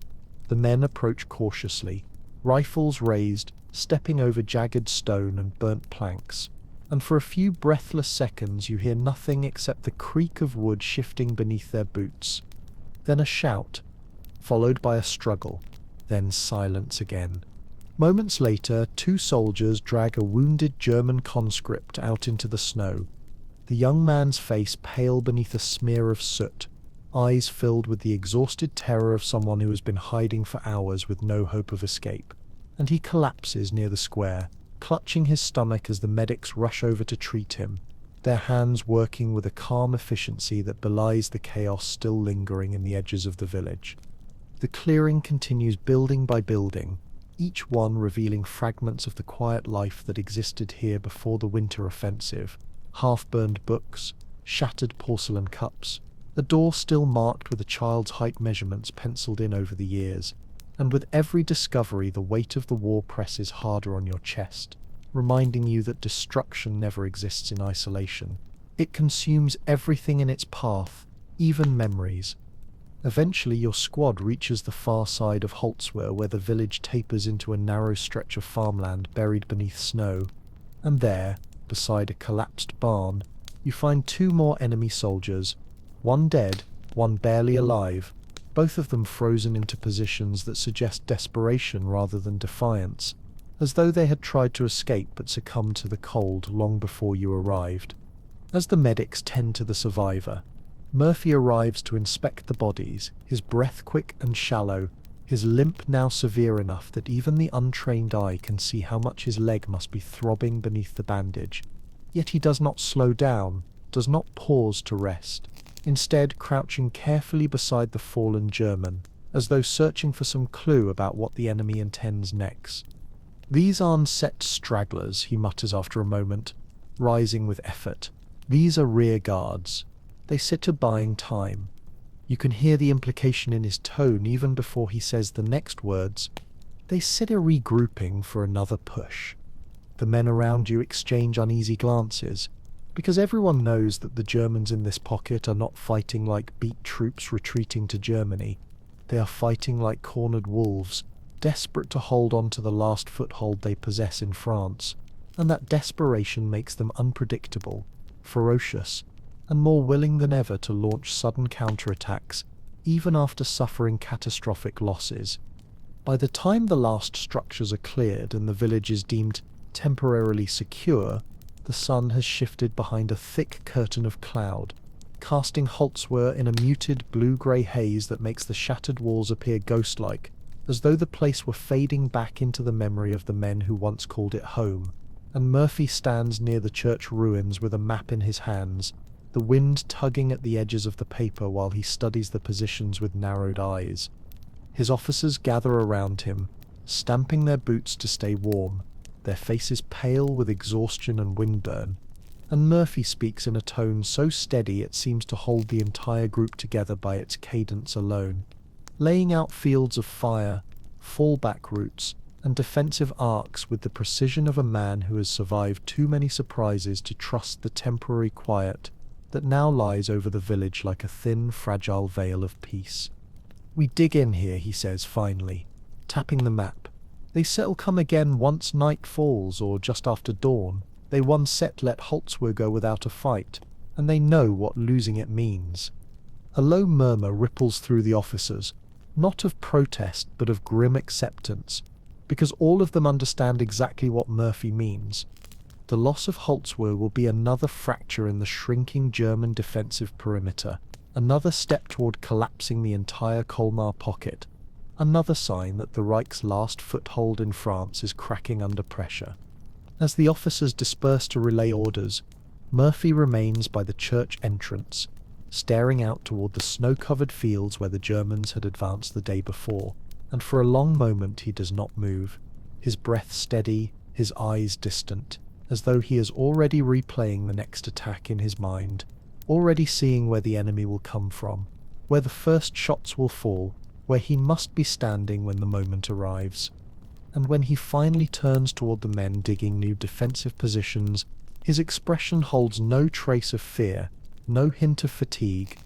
The men approach cautiously, rifles raised, stepping over jagged stone and burnt planks, and for a few breathless seconds you hear nothing except the creak of wood shifting beneath their boots. Then a shout, followed by a struggle, then silence again. Moments later, 2 soldiers drag a wounded German conscript out into the snow, the young man's face pale beneath a smear of soot, eyes filled with the exhausted terror of someone who has been hiding for hours with no hope of escape. And he collapses near the square, clutching his stomach as the medics rush over to treat him, their hands working with a calm efficiency that belies the chaos still lingering in the edges of the village. The clearing continues building by building, each one revealing fragments of the quiet life that existed here before the winter offensive. Half-burned books, shattered porcelain cups, a door still marked with a child's height measurements penciled in over the years, and with every discovery the weight of the war presses harder on your chest, reminding you that destruction never exists in isolation. It consumes everything in its path, even memories. Eventually your squad reaches the far side of Holzwehr, where the village tapers into a narrow stretch of farmland buried beneath snow, and there, beside a collapsed barn, you find 2 more enemy soldiers, one dead, one barely alive, both of them frozen into positions that suggest desperation rather than defiance, as though they had tried to escape but succumbed to the cold long before you arrived. As the medics tend to the survivor, Murphy arrives to inspect the bodies, his breath quick and shallow, his limp now severe enough that even the untrained eye can see how much his leg must be throbbing beneath the bandage. Yet he does not slow down, does not pause to rest, instead crouching carefully beside the fallen German, as though searching for some clue about what the enemy intends next. "These aren't set stragglers," he mutters after a moment, rising with effort. "These are rear guards. They sit buying time." You can hear the implication in his tone even before he says the next words. They sit regrouping for another push. The men around you exchange uneasy glances, because everyone knows that the Germans in this pocket are not fighting like beat troops retreating to Germany. They are fighting like cornered wolves, desperate to hold on to the last foothold they possess in France, and that desperation makes them unpredictable, ferocious, and more willing than ever to launch sudden counterattacks, even after suffering catastrophic losses. By the time the last structures are cleared and the village is deemed temporarily secure, the sun has shifted behind a thick curtain of cloud, casting Holzweiler in a muted blue-grey haze that makes the shattered walls appear ghost-like, as though the place were fading back into the memory of the men who once called it home. And Murphy stands near the church ruins with a map in his hands, the wind tugging at the edges of the paper while he studies the positions with narrowed eyes. His officers gather around him, stamping their boots to stay warm, their faces pale with exhaustion and windburn, and Murphy speaks in a tone so steady it seems to hold the entire group together by its cadence alone, laying out fields of fire, fallback routes, and defensive arcs with the precision of a man who has survived too many surprises to trust the temporary quiet that now lies over the village like a thin, fragile veil of peace. "We dig in here," he says finally, tapping the map. "They said'll come again once night falls or just after dawn. They one set let Holzweiler go without a fight, and they know what losing it means." A low murmur ripples through the officers, not of protest but of grim acceptance, because all of them understand exactly what Murphy means. The loss of Holzweiler will be another fracture in the shrinking German defensive perimeter, another step toward collapsing the entire Colmar pocket, another sign that the Reich's last foothold in France is cracking under pressure. As the officers disperse to relay orders, Murphy remains by the church entrance, staring out toward the snow-covered fields where the Germans had advanced the day before, and for a long moment he does not move, his breath steady, his eyes distant, as though he is already replaying the next attack in his mind, already seeing where the enemy will come from, where the first shots will fall, where he must be standing when the moment arrives. And when he finally turns toward the men digging new defensive positions, his expression holds no trace of fear, no hint of fatigue,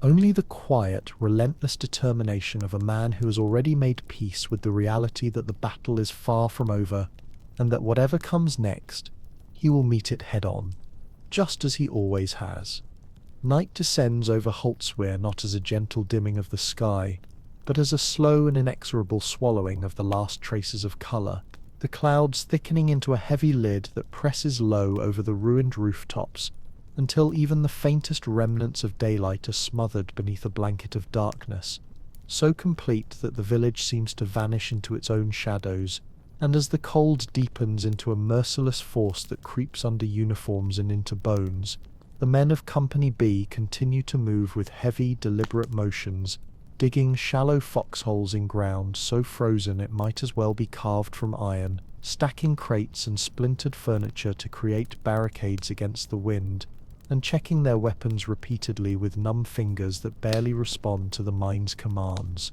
only the quiet, relentless determination of a man who has already made peace with the reality that the battle is far from over, and that whatever comes next, he will meet it head-on, just as he always has. Night descends over Holzweiler not as a gentle dimming of the sky, but as a slow and inexorable swallowing of the last traces of colour, the clouds thickening into a heavy lid that presses low over the ruined rooftops, until even the faintest remnants of daylight are smothered beneath a blanket of darkness, so complete that the village seems to vanish into its own shadows, and as the cold deepens into a merciless force that creeps under uniforms and into bones, the men of Company B continue to move with heavy, deliberate motions, digging shallow foxholes in ground so frozen it might as well be carved from iron, stacking crates and splintered furniture to create barricades against the wind, and checking their weapons repeatedly with numb fingers that barely respond to the mind's commands.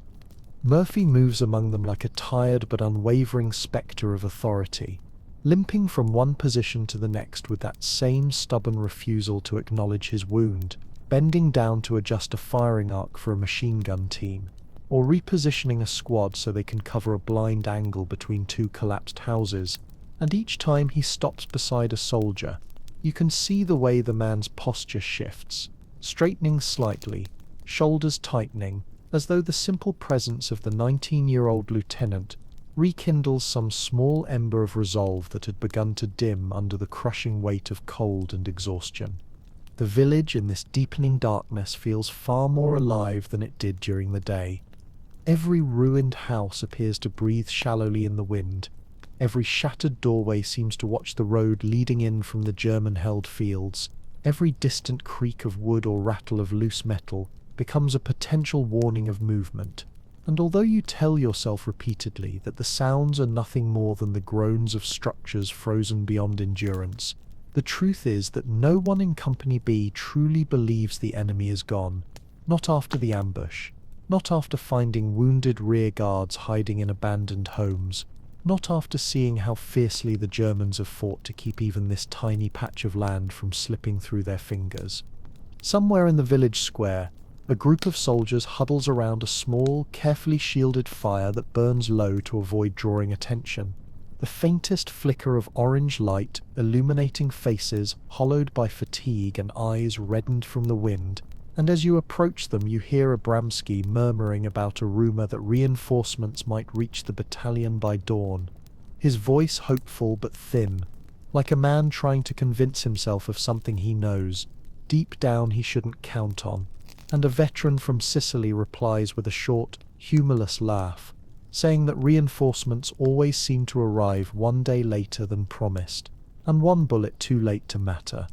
Murphy moves among them like a tired but unwavering spectre of authority, limping from one position to the next with that same stubborn refusal to acknowledge his wound, bending down to adjust a firing arc for a machine gun team, or repositioning a squad so they can cover a blind angle between two collapsed houses, and each time he stops beside a soldier, you can see the way the man's posture shifts, straightening slightly, shoulders tightening, as though the simple presence of the 19-year-old lieutenant rekindles some small ember of resolve that had begun to dim under the crushing weight of cold and exhaustion. The village in this deepening darkness feels far more alive than it did during the day. Every ruined house appears to breathe shallowly in the wind. Every shattered doorway seems to watch the road leading in from the German-held fields. Every distant creak of wood or rattle of loose metal becomes a potential warning of movement. And although you tell yourself repeatedly that the sounds are nothing more than the groans of structures frozen beyond endurance, the truth is that no one in Company B truly believes the enemy is gone. Not after the ambush. Not after finding wounded rear guards hiding in abandoned homes. Not after seeing how fiercely the Germans have fought to keep even this tiny patch of land from slipping through their fingers. Somewhere in the village square, a group of soldiers huddles around a small, carefully shielded fire that burns low to avoid drawing attention. The faintest flicker of orange light illuminating faces hollowed by fatigue and eyes reddened from the wind, and as you approach them you hear Abramski murmuring about a rumor that reinforcements might reach the battalion by dawn. His voice hopeful but thin, like a man trying to convince himself of something he knows, deep down he shouldn't count on. And a veteran from Sicily replies with a short, humorless laugh, saying that reinforcements always seem to arrive one day later than promised, and one bullet too late to matter.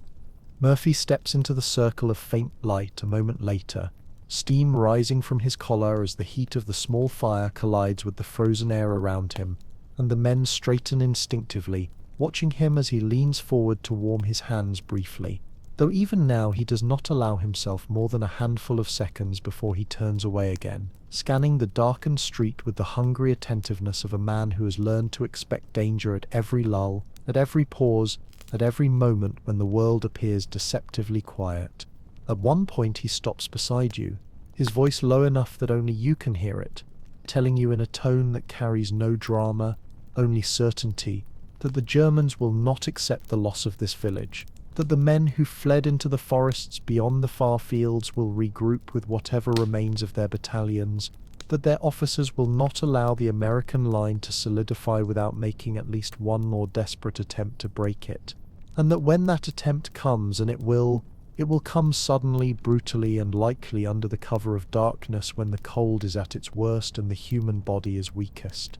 Murphy steps into the circle of faint light a moment later, steam rising from his collar as the heat of the small fire collides with the frozen air around him, and the men straighten instinctively, watching him as he leans forward to warm his hands briefly, though even now he does not allow himself more than a handful of seconds before he turns away again, scanning the darkened street with the hungry attentiveness of a man who has learned to expect danger at every lull, at every pause, at every moment when the world appears deceptively quiet. At one point he stops beside you, his voice low enough that only you can hear it, telling you in a tone that carries no drama, only certainty, that the Germans will not accept the loss of this village, that the men who fled into the forests beyond the far fields will regroup with whatever remains of their battalions, that their officers will not allow the American line to solidify without making at least one more desperate attempt to break it, and that when that attempt comes, and it will come suddenly, brutally, and likely under the cover of darkness when the cold is at its worst and the human body is weakest.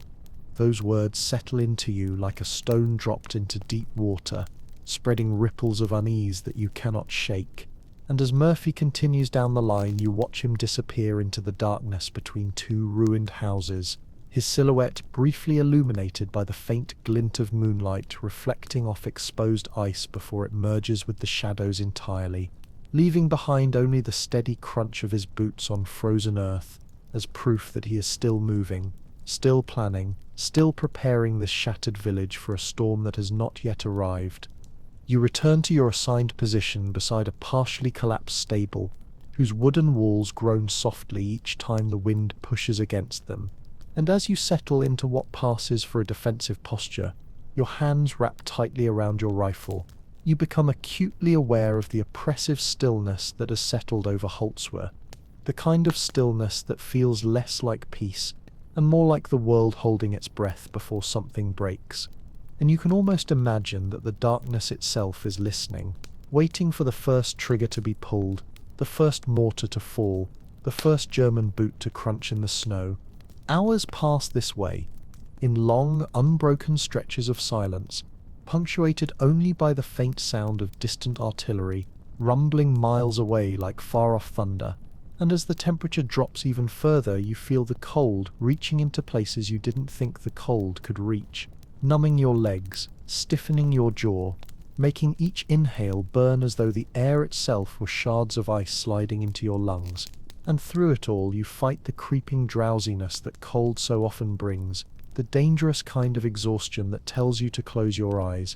Those words settle into you like a stone dropped into deep water, spreading ripples of unease that you cannot shake, and as Murphy continues down the line you watch him disappear into the darkness between two ruined houses, his silhouette briefly illuminated by the faint glint of moonlight reflecting off exposed ice before it merges with the shadows entirely, leaving behind only the steady crunch of his boots on frozen earth as proof that he is still moving, still planning, still preparing this shattered village for a storm that has not yet arrived. You return to your assigned position beside a partially collapsed stable, whose wooden walls groan softly each time the wind pushes against them, and as you settle into what passes for a defensive posture, your hands wrapped tightly around your rifle, you become acutely aware of the oppressive stillness that has settled over Holzwer, the kind of stillness that feels less like peace and more like the world holding its breath before something breaks. And you can almost imagine that the darkness itself is listening, waiting for the first trigger to be pulled, the first mortar to fall, the first German boot to crunch in the snow. Hours pass this way, in long, unbroken stretches of silence, punctuated only by the faint sound of distant artillery, rumbling miles away like far-off thunder, and as the temperature drops even further you feel the cold reaching into places you didn't think the cold could reach, numbing your legs, stiffening your jaw, making each inhale burn as though the air itself were shards of ice sliding into your lungs. And through it all you fight the creeping drowsiness that cold so often brings, the dangerous kind of exhaustion that tells you to close your eyes,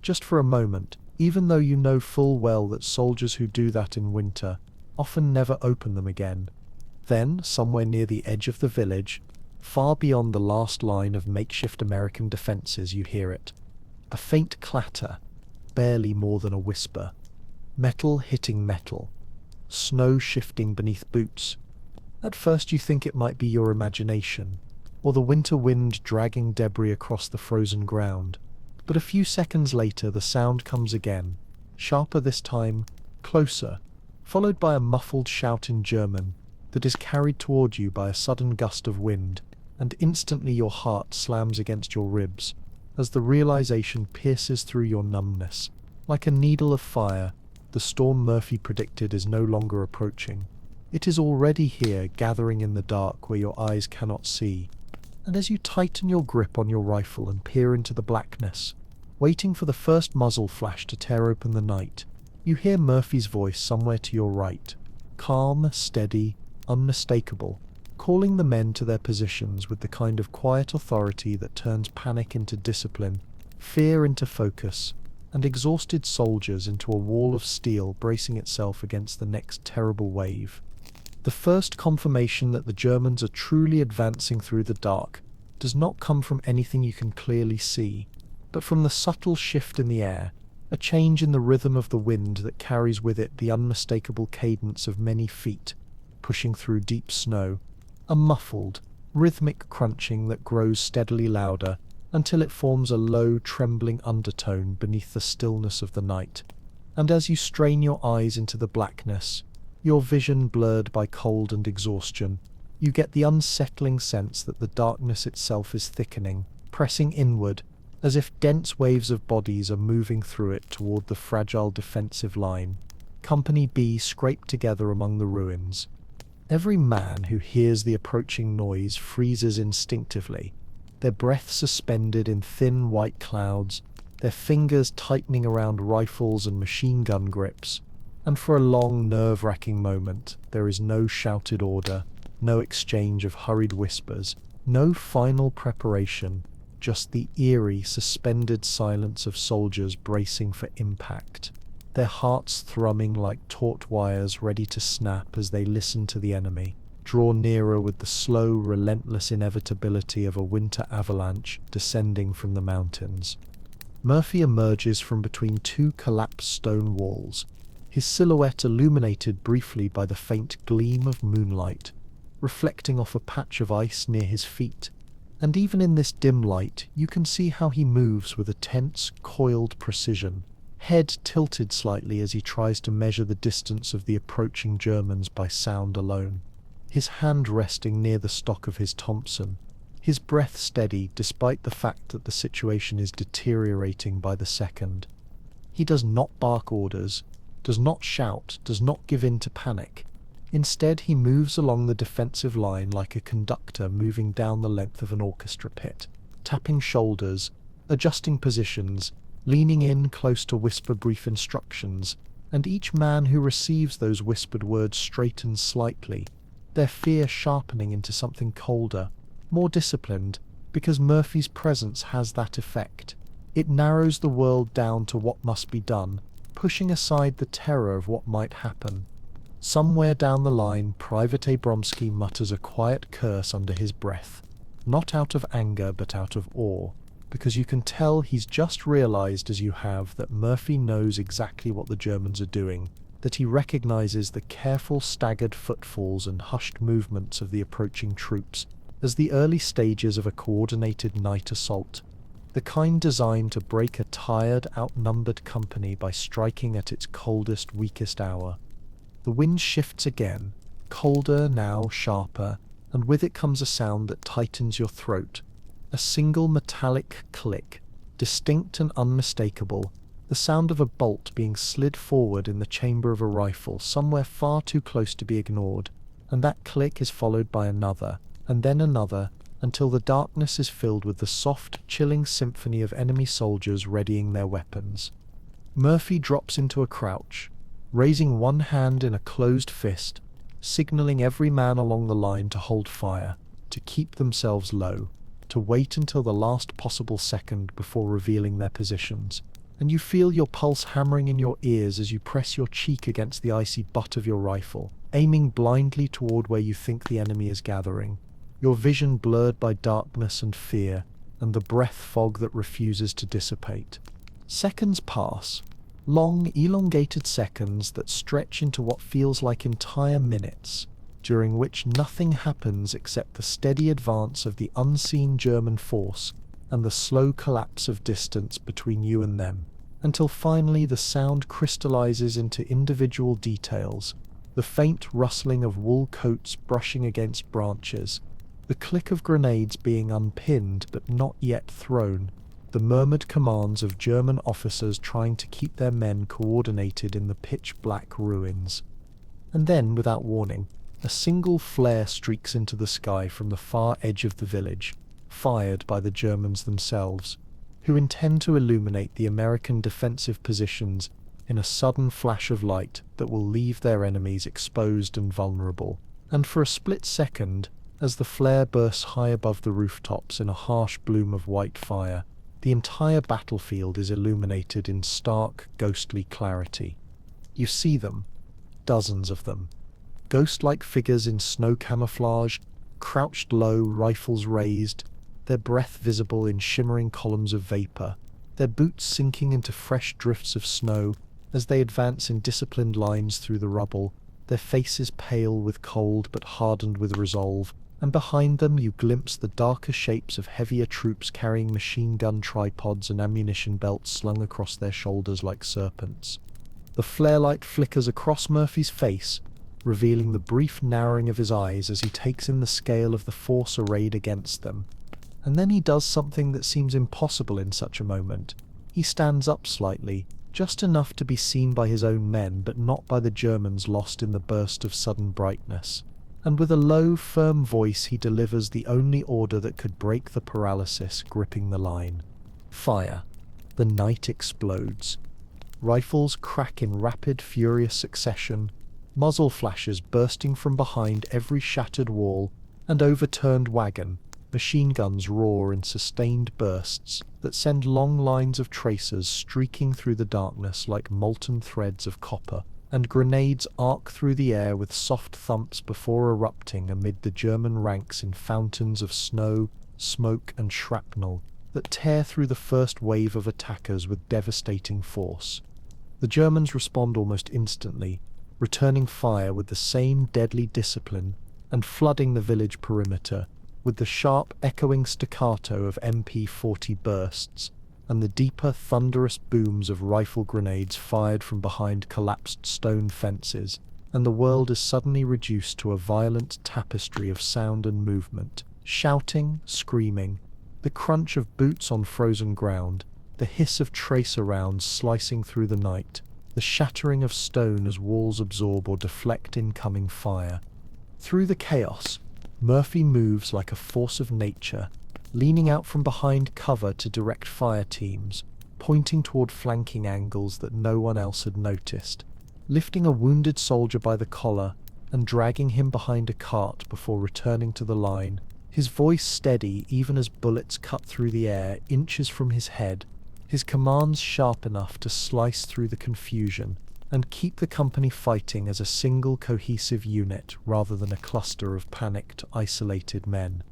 just for a moment, even though you know full well that soldiers who do that in winter often never open them again. Then, somewhere near the edge of the village, far beyond the last line of makeshift American defenses, you hear it. A faint clatter, barely more than a whisper. Metal hitting metal. snow shifting beneath boots. At first you think it might be your imagination, or the winter wind dragging debris across the frozen ground. But a few seconds later the sound comes again, sharper this time, closer, followed by a muffled shout in German that is carried toward you by a sudden gust of wind, and instantly your heart slams against your ribs as the realization pierces through your numbness. Like a needle of fire, the storm Murphy predicted is no longer approaching. It is already here, gathering in the dark where your eyes cannot see. And as you tighten your grip on your rifle and peer into the blackness, waiting for the first muzzle flash to tear open the night, you hear Murphy's voice somewhere to your right, calm, steady, unmistakable, calling the men to their positions with the kind of quiet authority that turns panic into discipline, fear into focus, and exhausted soldiers into a wall of steel bracing itself against the next terrible wave. The first confirmation that the Germans are truly advancing through the dark does not come from anything you can clearly see, but from the subtle shift in the air, a change in the rhythm of the wind that carries with it the unmistakable cadence of many feet, pushing through deep snow, a muffled, rhythmic crunching that grows steadily louder until it forms a low, trembling undertone beneath the stillness of the night. And as you strain your eyes into the blackness, your vision blurred by cold and exhaustion, you get the unsettling sense that the darkness itself is thickening, pressing inward, as if dense waves of bodies are moving through it toward the fragile defensive line. Company B scraped together among the ruins. Every man who hears the approaching noise freezes instinctively, their breath suspended in thin white clouds, their fingers tightening around rifles and machine gun grips. And for a long, nerve-wracking moment, there is no shouted order, no exchange of hurried whispers, no final preparation, just the eerie, suspended silence of soldiers bracing for impact, their hearts thrumming like taut wires ready to snap as they listen to the enemy, draw nearer with the slow, relentless inevitability of a winter avalanche descending from the mountains. Murphy emerges from between two collapsed stone walls, his silhouette illuminated briefly by the faint gleam of moonlight, reflecting off a patch of ice near his feet. And even in this dim light, you can see how he moves with a tense, coiled precision, head tilted slightly as he tries to measure the distance of the approaching Germans by sound alone, his hand resting near the stock of his Thompson, his breath steady despite the fact that the situation is deteriorating by the second. He does not bark orders, does not shout, does not give in to panic. Instead, he moves along the defensive line like a conductor moving down the length of an orchestra pit, tapping shoulders, adjusting positions, leaning in close to whisper brief instructions, and each man who receives those whispered words straightens slightly, their fear sharpening into something colder, more disciplined, because Murphy's presence has that effect. It narrows the world down to what must be done, pushing aside the terror of what might happen. Somewhere down the line, Private Abramsky mutters a quiet curse under his breath, not out of anger but out of awe, because you can tell he's just realized as you have that Murphy knows exactly what the Germans are doing, that he recognizes the careful staggered footfalls and hushed movements of the approaching troops as the early stages of a coordinated night assault, the kind designed to break a tired, outnumbered company by striking at its coldest, weakest hour. The wind shifts again, colder now, sharper, and with it comes a sound that tightens your throat, a single metallic click, distinct and unmistakable, the sound of a bolt being slid forward in the chamber of a rifle somewhere far too close to be ignored, and that click is followed by another, and then another, until the darkness is filled with the soft, chilling symphony of enemy soldiers readying their weapons. Murphy drops into a crouch, raising one hand in a closed fist, signaling every man along the line to hold fire, to keep themselves low, to wait until the last possible second before revealing their positions. And you feel your pulse hammering in your ears as you press your cheek against the icy butt of your rifle, aiming blindly toward where you think the enemy is gathering, your vision blurred by darkness and fear, and the breath fog that refuses to dissipate. Seconds pass, Long, elongated seconds that stretch into what feels like entire minutes, during which nothing happens except the steady advance of the unseen German force and the slow collapse of distance between you and them, until finally the sound crystallizes into individual details, the faint rustling of wool coats brushing against branches, the click of grenades being unpinned but not yet thrown, the murmured commands of German officers trying to keep their men coordinated in the pitch-black ruins. And then, without warning, a single flare streaks into the sky from the far edge of the village, fired by the Germans themselves, who intend to illuminate the American defensive positions in a sudden flash of light that will leave their enemies exposed and vulnerable. And for a split second, as the flare bursts high above the rooftops in a harsh bloom of white fire, the entire battlefield is illuminated in stark, ghostly clarity. You see them, dozens of them, ghost-like figures in snow camouflage, crouched low, rifles raised, their breath visible in shimmering columns of vapor, their boots sinking into fresh drifts of snow as they advance in disciplined lines through the rubble, their faces pale with cold but hardened with resolve, and behind them you glimpse the darker shapes of heavier troops carrying machine gun tripods and ammunition belts slung across their shoulders like serpents. The flare light flickers across Murphy's face, revealing the brief narrowing of his eyes as he takes in the scale of the force arrayed against them. And then he does something that seems impossible in such a moment. He stands up slightly, just enough to be seen by his own men but not by the Germans lost in the burst of sudden brightness. And with a low, firm voice he delivers the only order that could break the paralysis gripping the line. Fire. The night explodes. Rifles crack in rapid, furious succession, muzzle flashes bursting from behind every shattered wall and overturned wagon. Machine guns roar in sustained bursts that send long lines of tracers streaking through the darkness like molten threads of copper, and grenades arc through the air with soft thumps before erupting amid the German ranks in fountains of snow, smoke and shrapnel that tear through the first wave of attackers with devastating force. The Germans respond almost instantly, returning fire with the same deadly discipline and flooding the village perimeter with the sharp, echoing staccato of MP-40 bursts and the deeper, thunderous booms of rifle grenades fired from behind collapsed stone fences, and the world is suddenly reduced to a violent tapestry of sound and movement, shouting, screaming, the crunch of boots on frozen ground, the hiss of tracer rounds slicing through the night, the shattering of stone as walls absorb or deflect incoming fire. Through the chaos, Murphy moves like a force of nature, leaning out from behind cover to direct fire teams, pointing toward flanking angles that no one else had noticed, lifting a wounded soldier by the collar and dragging him behind a cart before returning to the line, his voice steady even as bullets cut through the air inches from his head, his commands sharp enough to slice through the confusion and keep the company fighting as a single cohesive unit rather than a cluster of panicked, isolated men.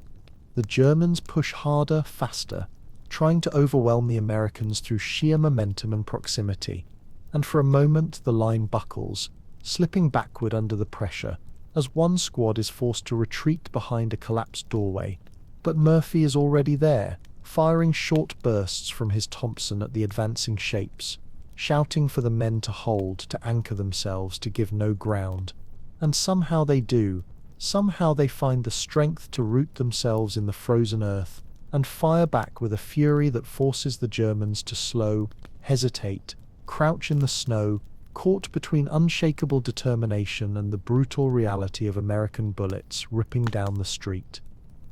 The Germans push harder, faster, trying to overwhelm the Americans through sheer momentum and proximity, and for a moment the line buckles, slipping backward under the pressure, as one squad is forced to retreat behind a collapsed doorway. But Murphy is already there, firing short bursts from his Thompson at the advancing shapes, shouting for the men to hold, to anchor themselves, to give no ground. And somehow they do. Somehow they find the strength to root themselves in the frozen earth and fire back with a fury that forces the Germans to slow, hesitate, crouch in the snow, caught between unshakable determination and the brutal reality of American bullets ripping down the street.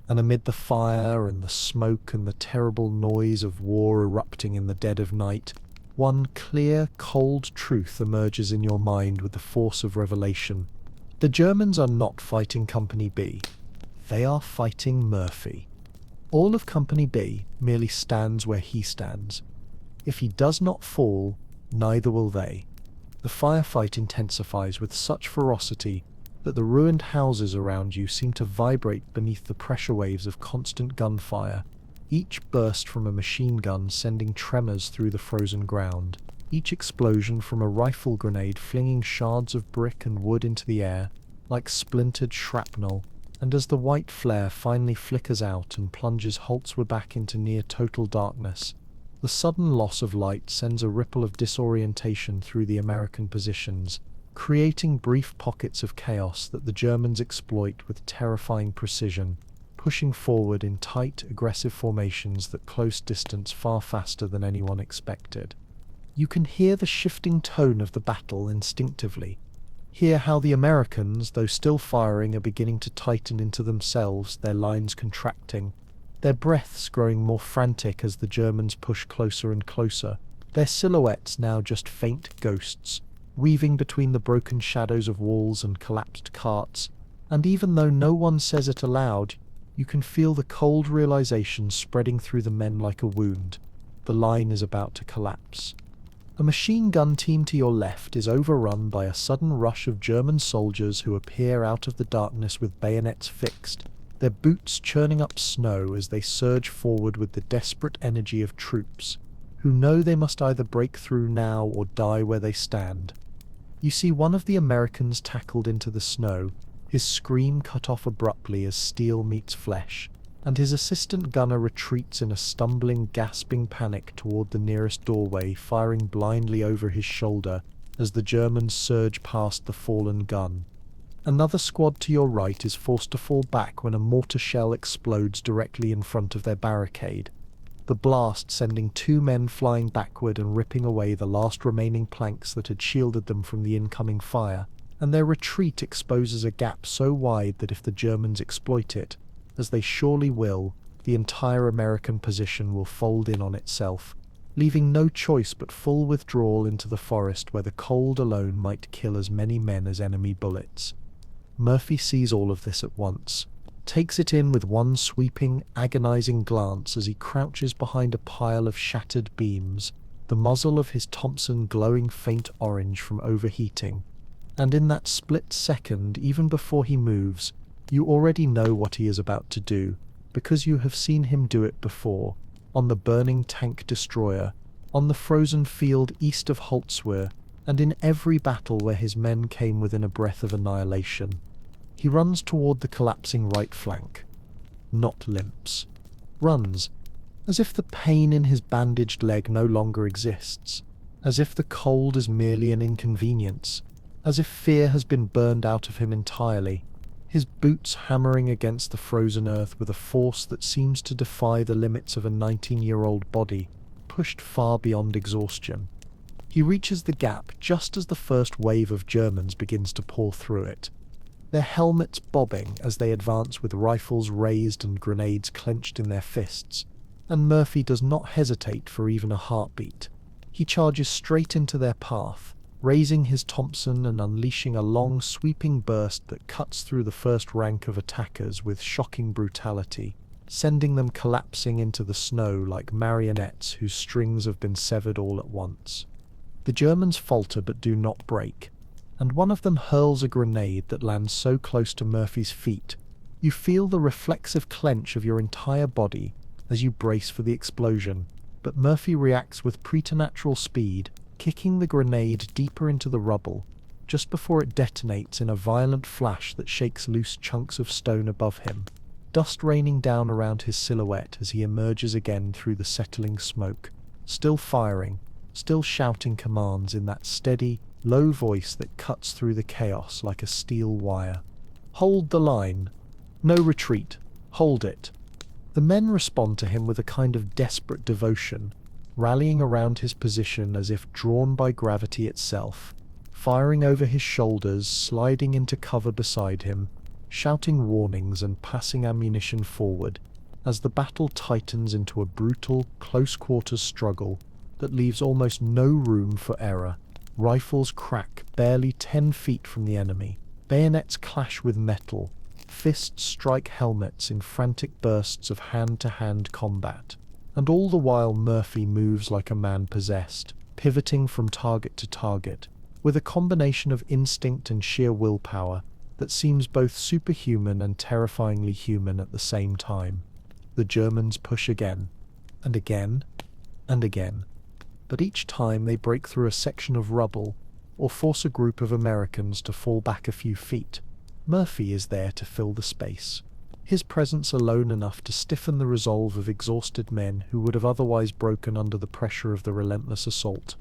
And amid the fire and the smoke and the terrible noise of war erupting in the dead of night, one clear, cold truth emerges in your mind with the force of revelation. The Germans are not fighting Company B. They are fighting Murphy. All of Company B merely stands where he stands. If he does not fall, neither will they. The firefight intensifies with such ferocity that the ruined houses around you seem to vibrate beneath the pressure waves of constant gunfire, each burst from a machine gun sending tremors through the frozen ground. each explosion from a rifle grenade flinging shards of brick and wood into the air, like splintered shrapnel, and as the white flare finally flickers out and plunges Holtzwer back into near-total darkness, the sudden loss of light sends a ripple of disorientation through the American positions, creating brief pockets of chaos that the Germans exploit with terrifying precision, pushing forward in tight, aggressive formations that close distance far faster than anyone expected. You can hear the shifting tone of the battle instinctively. Hear how the Americans, though still firing, are beginning to tighten into themselves, their lines contracting, their breaths growing more frantic as the Germans push closer and closer, their silhouettes now just faint ghosts, weaving between the broken shadows of walls and collapsed carts, and even though no one says it aloud, you can feel the cold realization spreading through the men like a wound. The line is about to collapse. A machine gun team to your left is overrun by a sudden rush of German soldiers who appear out of the darkness with bayonets fixed, their boots churning up snow as they surge forward with the desperate energy of troops, who know they must either break through now or die where they stand. You see one of the Americans tackled into the snow, his scream cut off abruptly as steel meets flesh, and his assistant gunner retreats in a stumbling, gasping panic toward the nearest doorway, firing blindly over his shoulder as the Germans surge past the fallen gun. Another squad to your right is forced to fall back when a mortar shell explodes directly in front of their barricade, the blast sending 2 men flying backward and ripping away the last remaining planks that had shielded them from the incoming fire, and their retreat exposes a gap so wide that if the Germans exploit it, as they surely will, the entire American position will fold in on itself, leaving no choice but full withdrawal into the forest where the cold alone might kill as many men as enemy bullets. Murphy sees all of this at once, takes it in with one sweeping, agonizing glance as he crouches behind a pile of shattered beams, the muzzle of his Thompson glowing faint orange from overheating, and in that split second, even before he moves, you already know what he is about to do, because you have seen him do it before, on the burning tank destroyer, on the frozen field east of Holtzwer, and in every battle where his men came within a breath of annihilation. He runs toward the collapsing right flank. Not limps. Runs, as if the pain in his bandaged leg no longer exists, as if the cold is merely an inconvenience, as if fear has been burned out of him entirely, his boots hammering against the frozen earth with a force that seems to defy the limits of a 19-year-old body, pushed far beyond exhaustion. He reaches the gap just as the first wave of Germans begins to pour through it, their helmets bobbing as they advance with rifles raised and grenades clenched in their fists, and Murphy does not hesitate for even a heartbeat. He charges straight into their path, raising his Thompson and unleashing a long, sweeping burst that cuts through the first rank of attackers with shocking brutality, sending them collapsing into the snow like marionettes whose strings have been severed all at once. The Germans falter but do not break, and one of them hurls a grenade that lands so close to Murphy's feet, you feel the reflexive clench of your entire body as you brace for the explosion, but Murphy reacts with preternatural speed, kicking the grenade deeper into the rubble, just before it detonates in a violent flash that shakes loose chunks of stone above him, dust raining down around his silhouette as he emerges again through the settling smoke, still firing, still shouting commands in that steady, low voice that cuts through the chaos like a steel wire. Hold the line. No retreat. Hold it. The men respond to him with a kind of desperate devotion, rallying around his position as if drawn by gravity itself, firing over his shoulders, sliding into cover beside him, shouting warnings and passing ammunition forward, as the battle tightens into a brutal, close-quarters struggle that leaves almost no room for error. Rifles crack barely 10 feet from the enemy, bayonets clash with metal, fists strike helmets in frantic bursts of hand-to-hand combat. And all the while Murphy moves like a man possessed, pivoting from target to target, with a combination of instinct and sheer willpower that seems both superhuman and terrifyingly human at the same time. The Germans push again, and again, and again. but each time they break through a section of rubble or force a group of Americans to fall back a few feet, Murphy is there to fill the space. His presence alone enough to stiffen the resolve of exhausted men who would have otherwise broken under the pressure of the relentless assault.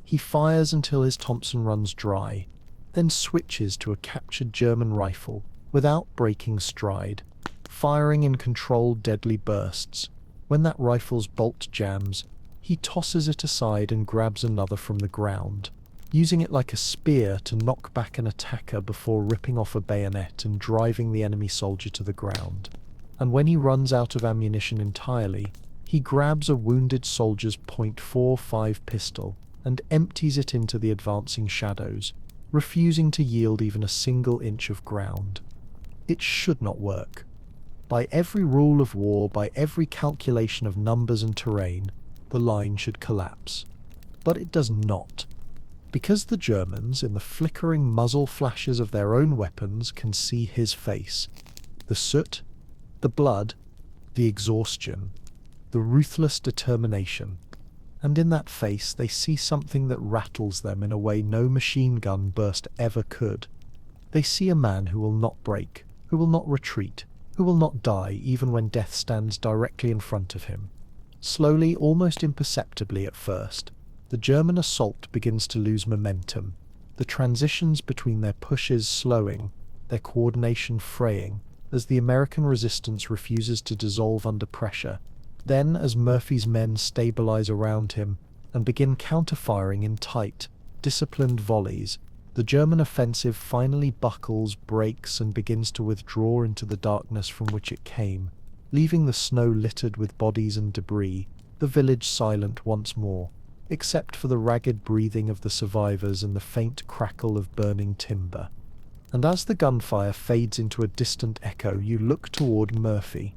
He fires until his Thompson runs dry, then switches to a captured German rifle without breaking stride, firing in controlled deadly bursts. When that rifle's bolt jams, he tosses it aside and grabs another from the ground, using it like a spear to knock back an attacker before ripping off a bayonet and driving the enemy soldier to the ground. And when he runs out of ammunition entirely, he grabs a wounded soldier's .45 pistol and empties it into the advancing shadows, refusing to yield even a single inch of ground. It should not work. By every rule of war, by every calculation of numbers and terrain, the line should collapse. But it does not. Because the Germans, in the flickering muzzle flashes of their own weapons, can see his face. The soot, the blood, the exhaustion, the ruthless determination. And in that face they see something that rattles them in a way no machine gun burst ever could. They see a man who will not break, who will not retreat, who will not die even when death stands directly in front of him. Slowly, almost imperceptibly at first, the German assault begins to lose momentum, the transitions between their pushes slowing, their coordination fraying, as the American resistance refuses to dissolve under pressure. Then, as Murphy's men stabilize around him and begin counterfiring in tight, disciplined volleys, the German offensive finally buckles, breaks, and begins to withdraw into the darkness from which it came, leaving the snow littered with bodies and debris, the village silent once more, except for the ragged breathing of the survivors and the faint crackle of burning timber. And as the gunfire fades into a distant echo, you look toward Murphy,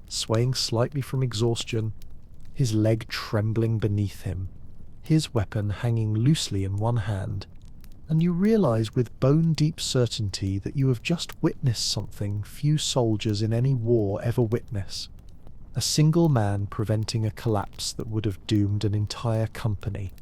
swaying slightly from exhaustion, his leg trembling beneath him, his weapon hanging loosely in one hand, and you realize with bone-deep certainty that you have just witnessed something few soldiers in any war ever witness. A single man preventing a collapse that would have doomed an entire company.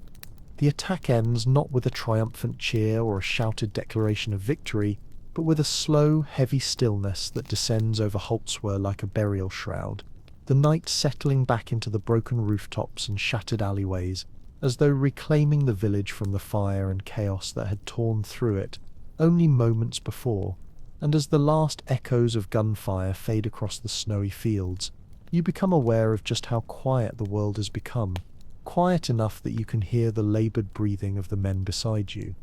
The attack ends not with a triumphant cheer or a shouted declaration of victory, but with a slow, heavy stillness that descends over Holtzwer like a burial shroud, the night settling back into the broken rooftops and shattered alleyways, as though reclaiming the village from the fire and chaos that had torn through it only moments before. And as the last echoes of gunfire fade across the snowy fields, you become aware of just how quiet the world has become. Quiet enough that you can hear the labored breathing of the men beside you.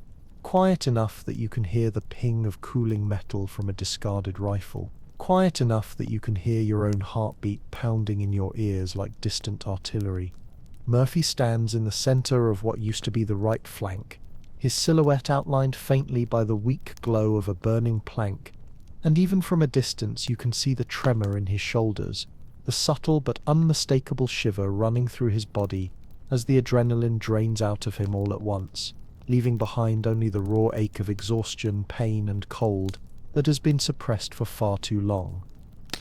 Quiet enough that you can hear the ping of cooling metal from a discarded rifle. Quiet enough that you can hear your own heartbeat pounding in your ears like distant artillery. Murphy stands in the center of what used to be the right flank, his silhouette outlined faintly by the weak glow of a burning plank, and even from a distance you can see the tremor in his shoulders, the subtle but unmistakable shiver running through his body as the adrenaline drains out of him all at once, leaving behind only the raw ache of exhaustion, pain, and cold that has been suppressed for far too long.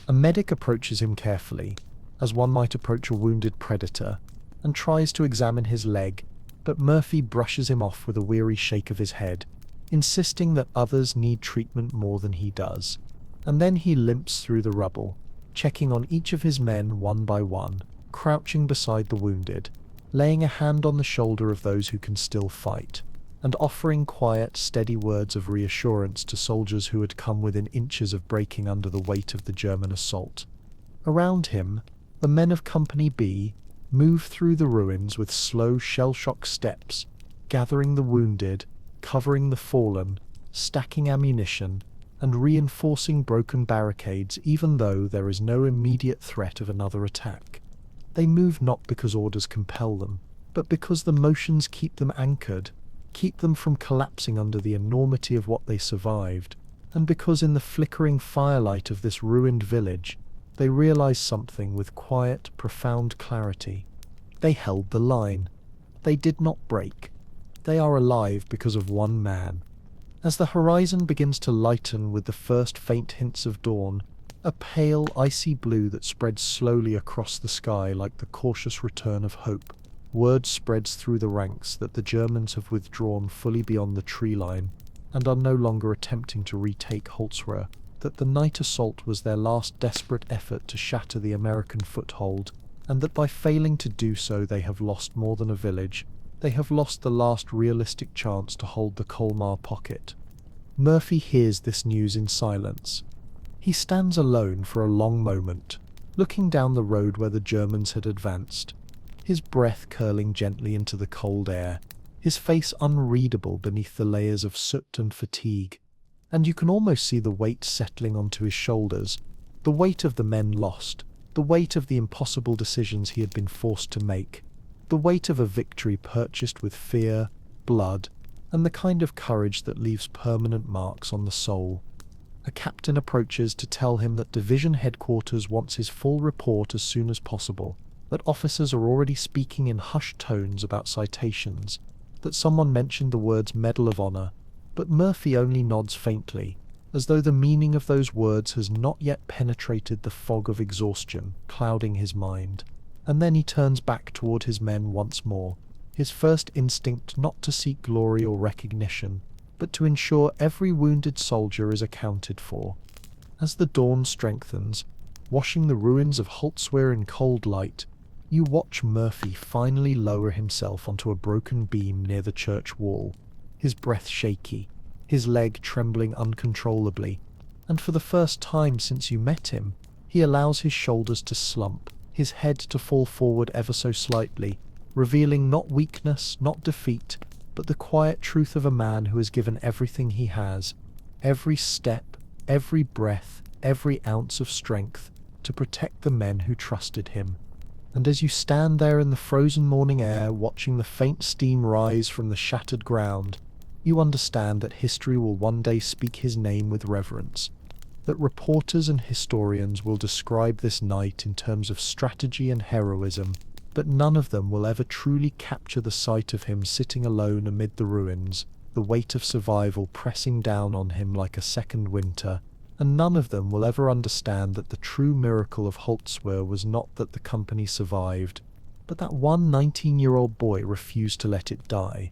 A medic approaches him carefully, as one might approach a wounded predator, and tries to examine his leg, but Murphy brushes him off with a weary shake of his head, insisting that others need treatment more than he does. And then he limps through the rubble, checking on each of his men one by one, crouching beside the wounded, laying a hand on the shoulder of those who can still fight, and offering quiet, steady words of reassurance to soldiers who had come within inches of breaking under the weight of the German assault. Around him, the men of Company B move through the ruins with slow shell-shock steps, gathering the wounded, covering the fallen, stacking ammunition, and reinforcing broken barricades even though there is no immediate threat of another attack. They move not because orders compel them, but because the motions keep them anchored, keep them from collapsing under the enormity of what they survived, and because in the flickering firelight of this ruined village, they realize something with quiet, profound clarity. They held the line. They did not break. They are alive because of one man. As the horizon begins to lighten with the first faint hints of dawn, a pale, icy blue that spreads slowly across the sky like the cautious return of hope, Word spreads through the ranks that the Germans have withdrawn fully beyond the tree line and are no longer attempting to retake Holzwer, that the night assault was their last desperate effort to shatter the American foothold, and that by failing to do so they have lost more than a village. They have lost the last realistic chance to hold the Colmar pocket. Murphy hears this news in silence. He stands alone for a long moment, looking down the road where the Germans had advanced, his breath curling gently into the cold air, his face unreadable beneath the layers of soot and fatigue, and you can almost see the weight settling onto his shoulders, the weight of the men lost, the weight of the impossible decisions he had been forced to make, the weight of a victory purchased with fear, blood, and the kind of courage that leaves permanent marks on the soul. A captain approaches to tell him that division headquarters wants his full report as soon as possible, that officers are already speaking in hushed tones about citations, that someone mentioned the words Medal of Honor, but Murphy only nods faintly, as though the meaning of those words has not yet penetrated the fog of exhaustion clouding his mind. And then he turns back toward his men once more, his first instinct not to seek glory or recognition, but to ensure every wounded soldier is accounted for. As the dawn strengthens, washing the ruins of Holzwer in cold light, you watch Murphy finally lower himself onto a broken beam near the church wall, his breath shaky, his leg trembling uncontrollably, and for the first time since you met him, he allows his shoulders to slump, his head to fall forward ever so slightly, revealing not weakness, not defeat, but the quiet truth of a man who has given everything he has, every step, every breath, every ounce of strength, to protect the men who trusted him. And as you stand there in the frozen morning air, watching the faint steam rise from the shattered ground, you understand that history will one day speak his name with reverence, that reporters and historians will describe this night in terms of strategy and heroism, but none of them will ever truly capture the sight of him sitting alone amid the ruins, the weight of survival pressing down on him like a second winter, and none of them will ever understand that the true miracle of Holzwer was not that the company survived, but that one 19-year-old boy refused to let it die.